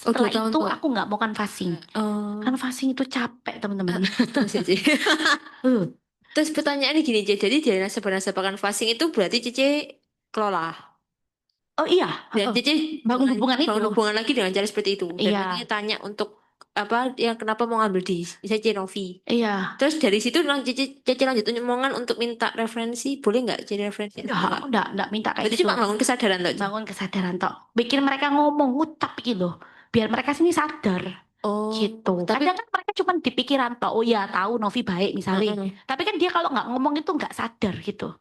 Speaker 7: Oh, 2
Speaker 2: Setelah
Speaker 7: tahun
Speaker 2: itu
Speaker 7: kok.
Speaker 2: aku nggak mau canvassing.
Speaker 7: Oh,
Speaker 2: Canvassing itu capek teman-teman.
Speaker 7: terus ya, Ci. Terus pertanyaannya gini, Ci. Jadi dari nasabah-nasabah canvassing itu berarti Cici kelola.
Speaker 2: Oh iya.
Speaker 7: Dan Cici
Speaker 2: Bangun hubungan itu.
Speaker 7: bangun hubungan lagi dengan cara seperti itu. Dan
Speaker 2: Iya.
Speaker 7: nanti tanya untuk apa yang kenapa mau ngambil di Cici Novi.
Speaker 2: Iya.
Speaker 7: Terus dari situ Cici lanjut omongan untuk minta referensi, boleh nggak jadi referensi?
Speaker 2: Enggak minta kayak
Speaker 7: Berarti
Speaker 2: gitu.
Speaker 7: cuma bangun kesadaran tuh.
Speaker 2: Bangun kesadaran tok. Bikin mereka ngomong ngucap gitu. Biar mereka sini sadar.
Speaker 7: Oh,
Speaker 2: Gitu.
Speaker 7: tapi
Speaker 2: Kadang kan mereka cuma di pikiran tok. Oh ya tahu Novi baik misalnya. Tapi kan dia kalau nggak ngomong itu nggak sadar gitu.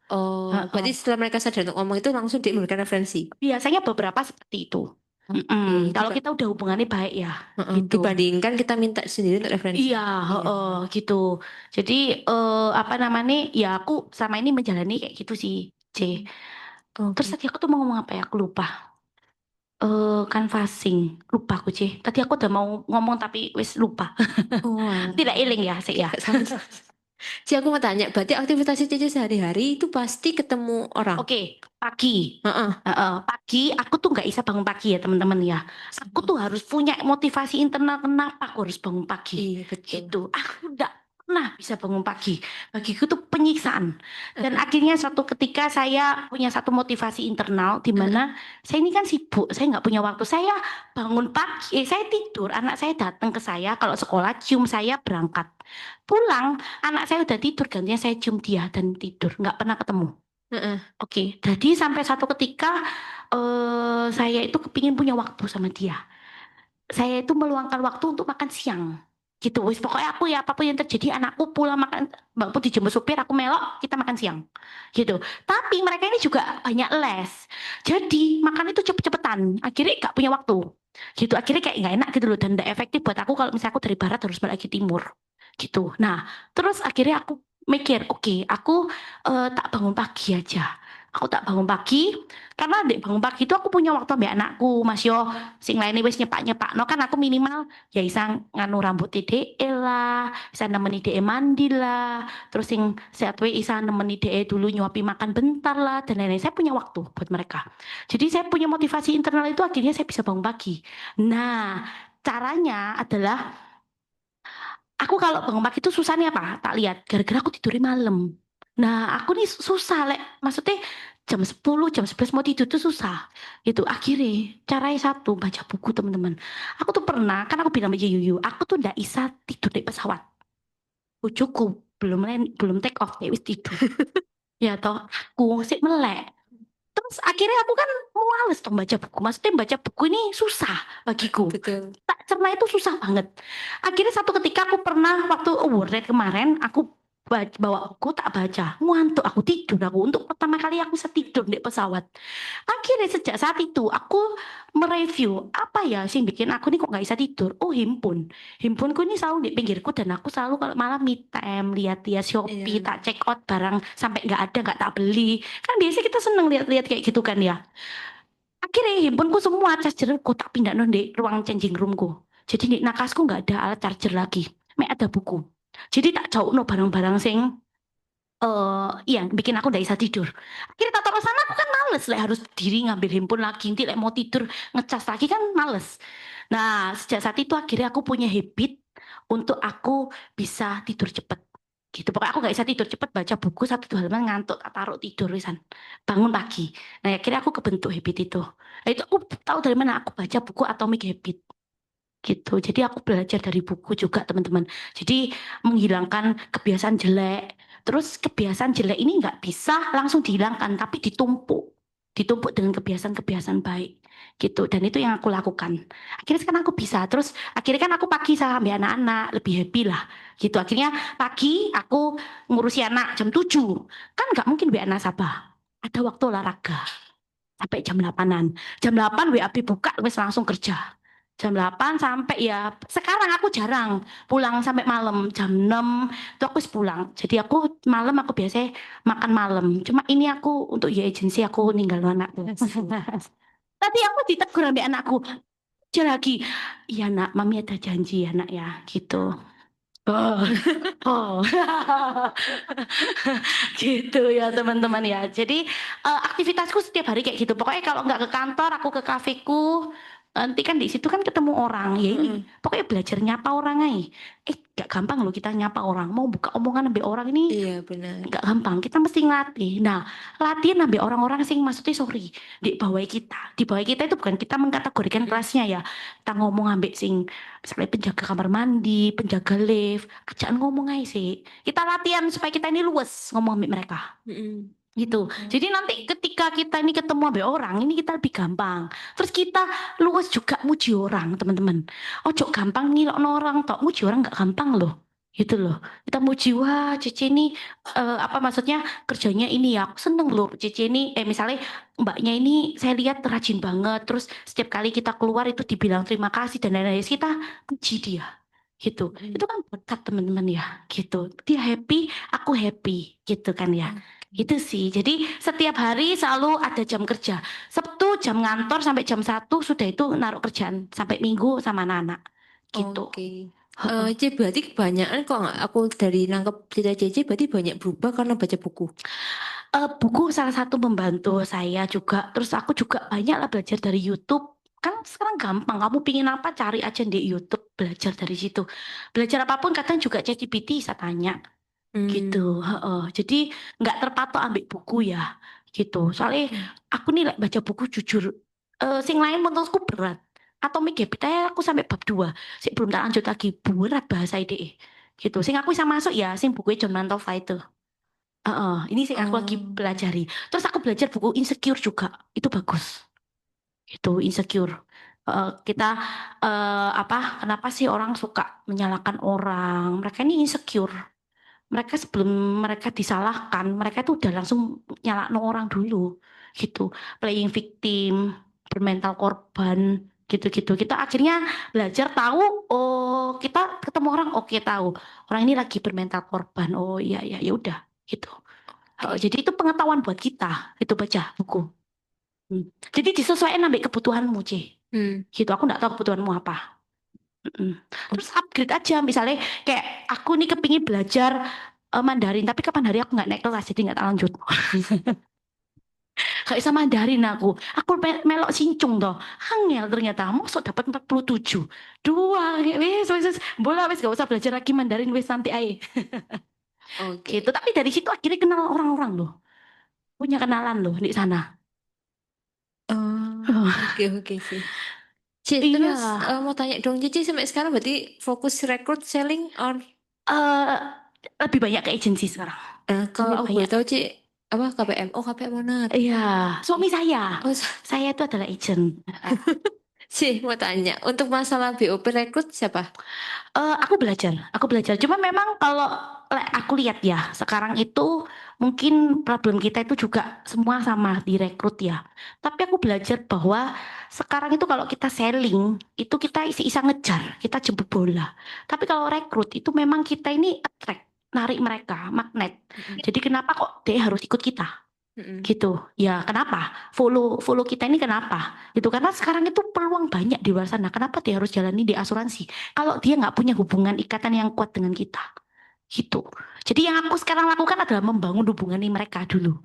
Speaker 7: berarti setelah mereka sadar untuk ngomong itu langsung diberikan referensi.
Speaker 2: Biasanya beberapa seperti itu. Kalau kita udah hubungannya baik ya. Gitu.
Speaker 7: Dibandingkan kita minta sendiri untuk referensi.
Speaker 2: Iya, gitu. Jadi apa namanya? Ya aku sama ini menjalani kayak gitu sih, C. Terus tadi aku tuh mau ngomong apa ya? Aku lupa. Canvassing. Lupa aku, Ci. Tadi aku udah mau ngomong tapi wis lupa.
Speaker 7: Oh, alah.
Speaker 2: Tidak iling ya, sih ya.
Speaker 7: Ci, aku mau tanya, berarti aktivitas Cici sehari-hari itu pasti ketemu orang?
Speaker 2: Oke, pagi.
Speaker 7: Heeh.
Speaker 2: Pagi aku tuh nggak bisa bangun pagi ya teman-teman ya. Aku tuh harus punya motivasi internal kenapa aku harus bangun pagi.
Speaker 7: Iya, betul.
Speaker 2: Gitu. Aku nggak pernah bisa bangun pagi. Bagiku tuh penyiksaan. Dan akhirnya suatu ketika saya punya satu motivasi internal di mana saya ini kan sibuk, saya nggak punya waktu. Saya bangun pagi, saya tidur, anak saya datang ke saya kalau sekolah cium saya berangkat. Pulang, anak saya udah tidur, gantinya saya cium dia dan tidur, nggak pernah ketemu.
Speaker 7: Heeh.
Speaker 2: Oke, jadi sampai satu ketika saya itu kepingin punya waktu sama dia. Saya itu meluangkan waktu untuk makan siang. Gitu, wis pokoknya aku ya apapun yang terjadi anakku pulang makan, bangku dijemput supir, aku melok, kita makan siang. Gitu. Tapi mereka ini juga banyak les. Jadi makan itu cepet-cepetan. Akhirnya gak punya waktu. Gitu, akhirnya kayak nggak enak gitu loh dan gak efektif buat aku kalau misalnya aku dari barat harus balik ke timur. Gitu. Nah, terus akhirnya aku mikir, oke, aku tak bangun pagi aja. Aku tak bangun pagi karena dek bangun pagi itu aku punya waktu ambek anakku, Mas Yo. Sing lainnya wis nyepak-nyepak. No kan aku minimal ya bisa nganu rambut DE lah, bisa nemeni DE mandi lah. Terus sing sehat we bisa nemeni DE dulu nyuapi makan bentar lah dan lain-lain. Saya punya waktu buat mereka. Jadi saya punya motivasi internal itu akhirnya saya bisa bangun pagi. Nah, caranya adalah aku kalau bangun pagi itu susahnya apa? Tak lihat, gara-gara aku tidurnya malam. Nah, aku nih susah, Lek. Maksudnya jam 10, jam 11 mau tidur tuh susah. Itu akhirnya caranya satu, baca buku teman-teman. Aku tuh pernah, kan aku bilang sama Yuyu, aku tuh ndak bisa tidur di pesawat. Bojoku belum take off, dia wis tidur. Ya toh, aku sih melek. Terus akhirnya aku kan males dong baca buku. Maksudnya baca buku ini susah bagiku.
Speaker 7: Betul.
Speaker 2: Tak cerna itu susah banget. Akhirnya satu ketika aku pernah waktu award night kemarin aku bawa buku tak baca, ngantuk aku tidur aku untuk pertama kali aku bisa tidur di pesawat. Akhirnya sejak saat itu aku mereview apa ya sih yang bikin aku nih kok nggak bisa tidur. Oh himpunku ini selalu di pinggirku dan aku selalu kalau malam me time lihat dia Shopee
Speaker 7: Iya.
Speaker 2: tak check out barang sampai nggak ada nggak tak beli. Kan biasanya kita seneng lihat-lihat kayak gitu kan ya. Akhirnya handphoneku semua chargerku tak pindah di ruang changing roomku. Jadi di nakasku nggak ada alat charger lagi. Mek ada buku. Jadi tak jauh no barang-barang sing iya bikin aku nggak bisa tidur. Akhirnya tak taruh sana aku kan males lah harus berdiri ngambil handphone lagi. Nanti like, mau tidur ngecas lagi kan males. Nah sejak saat itu akhirnya aku punya habit untuk aku bisa tidur cepet. Gitu pokoknya aku nggak bisa tidur cepet baca buku satu dua halaman ngantuk tak taruh tidur wisan bangun pagi. Nah akhirnya aku kebentuk habit itu. Nah, itu aku tahu dari mana aku baca buku Atomic Habit gitu. Jadi aku belajar dari buku juga teman-teman. Jadi menghilangkan kebiasaan jelek. Terus kebiasaan jelek ini nggak bisa langsung dihilangkan, tapi ditumpuk. Ditumpuk dengan kebiasaan-kebiasaan baik gitu. Dan itu yang aku lakukan. Akhirnya sekarang aku bisa. Terus akhirnya kan aku pagi sama anak-anak lebih happy lah gitu. Akhirnya pagi aku ngurusi anak jam 7. Kan nggak mungkin anak Sabah. Ada waktu olahraga sampai jam 8-an. Jam 8 WAB buka wes langsung kerja. Jam 8 sampai ya sekarang aku jarang pulang sampai malam jam 6 itu aku pulang. Jadi aku malam aku biasanya makan malam. Cuma ini aku untuk ya agensi aku ninggal anakku. Tadi aku ditegur sama anakku. Dia lagi, iya nak, mami ada janji ya nak ya gitu. Oh, oh. Gitu ya teman-teman ya. Jadi aktivitasku setiap hari kayak gitu. Pokoknya kalau nggak ke kantor, aku ke kafeku. Nanti kan di situ kan ketemu orang. Ya ini, pokoknya belajar nyapa orang aja. Gak gampang loh kita nyapa orang. Mau buka omongan sampai orang ini
Speaker 7: Iya, benar.
Speaker 2: nggak gampang. Kita mesti ngelatih. Nah, latihan sampai orang-orang sing maksudnya sorry di bawah kita. Di bawah kita itu bukan kita mengkategorikan kelasnya ya. Kita ngomong ambek sing misalnya penjaga kamar mandi, penjaga lift, ajaan ngomong aja sih. Kita latihan supaya kita ini luwes ngomong ambek mereka.
Speaker 7: Mm-mm.
Speaker 2: Gitu. Jadi nanti ketika kita ini ketemu ambek orang, ini kita lebih gampang. Terus kita luwes juga muji orang, teman-teman. Ojo gampang ngilokno orang, tok muji orang nggak gampang loh. Gitu loh. Kita muji, wah Cici ini apa maksudnya kerjanya ini ya. Aku seneng loh Cici ini misalnya mbaknya ini saya lihat rajin banget. Terus setiap kali kita keluar itu dibilang terima kasih dan lain-lain. Kita puji dia. Gitu. Itu kan berkat teman-teman ya. Gitu. Dia happy, aku happy. Gitu kan ya. Gitu sih. Jadi setiap hari selalu ada jam kerja. Sabtu jam ngantor sampai jam 1 sudah itu naruh kerjaan sampai Minggu sama anak-anak. Gitu.
Speaker 7: Oke.
Speaker 2: Heeh.
Speaker 7: C berarti kebanyakan kok nggak aku dari nangkep cerita Cece berarti banyak berubah karena baca buku.
Speaker 2: Buku salah satu membantu saya juga. Terus aku juga banyak lah belajar dari YouTube. Kan sekarang gampang, kamu pingin apa cari aja di YouTube, belajar dari situ. Belajar apapun kadang juga ChatGPT bisa tanya gitu. Heeh. Jadi nggak terpatok ambil buku ya gitu. Soalnya aku nih like, baca buku jujur, sing lain menurutku berat. Atomic Habit aja aku sampai bab 2. Sik belum tak lanjut lagi, berat bahasa ide gitu. Sing aku bisa masuk ya, sing bukunya John Mantelfa itu. Ini sih aku lagi pelajari. Terus aku belajar buku Insecure juga, itu bagus. Itu Insecure. Kita kenapa sih orang suka menyalahkan orang? Mereka ini insecure. Mereka sebelum mereka disalahkan, mereka tuh udah langsung nyalahkan orang dulu, gitu. Playing victim, bermental korban, gitu-gitu. Kita akhirnya belajar tahu, oh kita ketemu orang, oke tahu orang ini lagi bermental korban. Oh iya ya, ya udah, gitu. Jadi itu pengetahuan buat kita, itu baca buku. Jadi disesuaikan ambil kebutuhanmu, C. Gitu, aku nggak tahu kebutuhanmu apa. Terus upgrade aja, misalnya kayak aku nih kepingin belajar Mandarin, tapi kapan hari aku nggak naik kelas, jadi nggak tak lanjut. Gak bisa Mandarin aku melok sincung toh, angel ternyata, masuk dapat 47. Wes, bola wes gak usah belajar lagi Mandarin, wes nanti aja.
Speaker 7: Oke.
Speaker 2: Gitu, tapi dari situ akhirnya kenal orang-orang loh, punya kenalan loh di sana.
Speaker 7: Oke sih. Ci, terus
Speaker 2: Iya.
Speaker 7: mau tanya dong, Cici sampai sekarang berarti fokus rekrut selling or
Speaker 2: Lebih banyak ke agensi sekarang.
Speaker 7: kalau aku boleh
Speaker 2: Banyak.
Speaker 7: tahu Ci, apa KPM? Oh KPM mana?
Speaker 2: Iya, suami saya.
Speaker 7: Oh,
Speaker 2: Saya itu adalah agent.
Speaker 7: Ci mau tanya, untuk masalah BOP rekrut siapa?
Speaker 2: Aku belajar. Cuma memang kalau aku lihat ya, sekarang itu mungkin problem kita itu juga semua sama direkrut ya. Tapi aku belajar bahwa sekarang itu kalau kita selling, itu kita isi-isa ngejar, kita jemput bola. Tapi kalau rekrut itu memang kita ini attract, narik mereka, magnet. Jadi kenapa kok dia harus ikut kita? Gitu ya, kenapa follow kita ini kenapa itu karena sekarang itu peluang banyak di luar sana, kenapa dia harus jalani di asuransi kalau dia nggak punya hubungan ikatan yang kuat dengan kita gitu. Jadi yang aku sekarang lakukan adalah membangun hubungan ini mereka dulu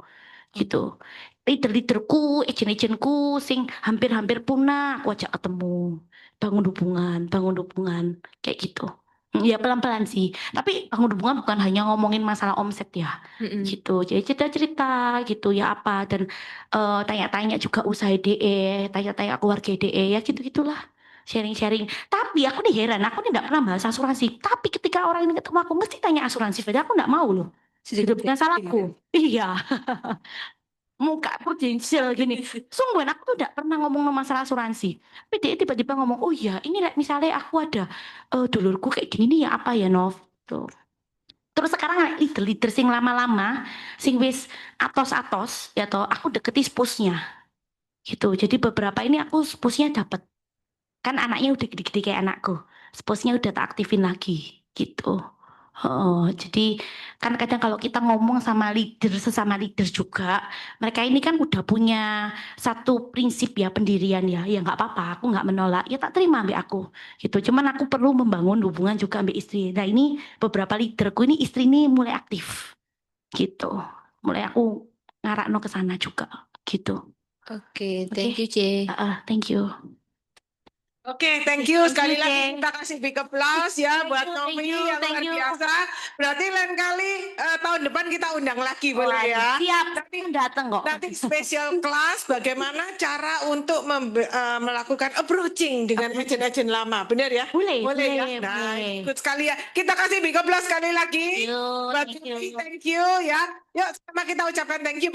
Speaker 2: gitu. Leaderku, agent-agentku sing hampir-hampir punah aku ajak ketemu, bangun hubungan kayak gitu. Ya pelan-pelan sih, tapi bangun hubungan bukan hanya ngomongin masalah omset ya, gitu. Jadi cerita-cerita gitu ya apa dan tanya-tanya juga usaha DE, tanya-tanya keluarga DE ya gitu-gitulah. Sharing-sharing. Tapi aku nih heran, aku nih nggak pernah bahas asuransi. Tapi ketika orang ini ketemu aku mesti tanya asuransi, padahal aku nggak mau loh. Itu bukan salahku. Iya. Muka prudensial gini. Sungguh aku tuh tidak pernah ngomong masalah asuransi. Tapi dia tiba-tiba ngomong, oh iya ini misalnya aku ada dulurku kayak gini nih ya apa ya Nov. Tuh. Terus sekarang leader sing lama-lama, sing wis atos-atos, ya toh aku deketi spusnya. Gitu. Jadi beberapa ini aku spusnya dapet. Kan anaknya udah gede-gede kayak anakku. Spusnya udah tak aktifin lagi. Gitu. Jadi kan kadang kalau kita ngomong sama sesama leader juga, mereka ini kan udah punya satu prinsip ya pendirian ya nggak apa-apa, aku nggak menolak, ya tak terima ambil aku, gitu. Cuman aku perlu membangun hubungan juga ambil istri. Nah ini beberapa leaderku ini istri ini mulai aktif, gitu. Mulai aku ngarakno ke sana juga, gitu.
Speaker 7: Oke, thank you C.
Speaker 2: Thank you.
Speaker 5: Oke, thank you sekali
Speaker 2: Thank you,
Speaker 5: lagi
Speaker 2: Ceng.
Speaker 5: kita kasih big applause ya
Speaker 2: Thank
Speaker 5: buat
Speaker 2: you,
Speaker 5: Novi
Speaker 2: thank you,
Speaker 5: yang
Speaker 2: thank
Speaker 5: luar
Speaker 2: you.
Speaker 5: biasa. Berarti lain kali tahun depan kita undang lagi boleh ya?
Speaker 2: Siap,
Speaker 5: Nanti
Speaker 2: datang kok.
Speaker 5: nanti special class bagaimana cara untuk melakukan approaching dengan agent-agent lama, benar ya?
Speaker 2: Boleh,
Speaker 5: ya.
Speaker 2: boleh,
Speaker 5: Nah,
Speaker 2: boleh.
Speaker 5: ikut sekali ya. Kita kasih big applause sekali lagi.
Speaker 2: Thank you,
Speaker 5: Buat
Speaker 2: thank you.
Speaker 5: Novi, thank you ya. Yuk sama kita ucapkan thank you.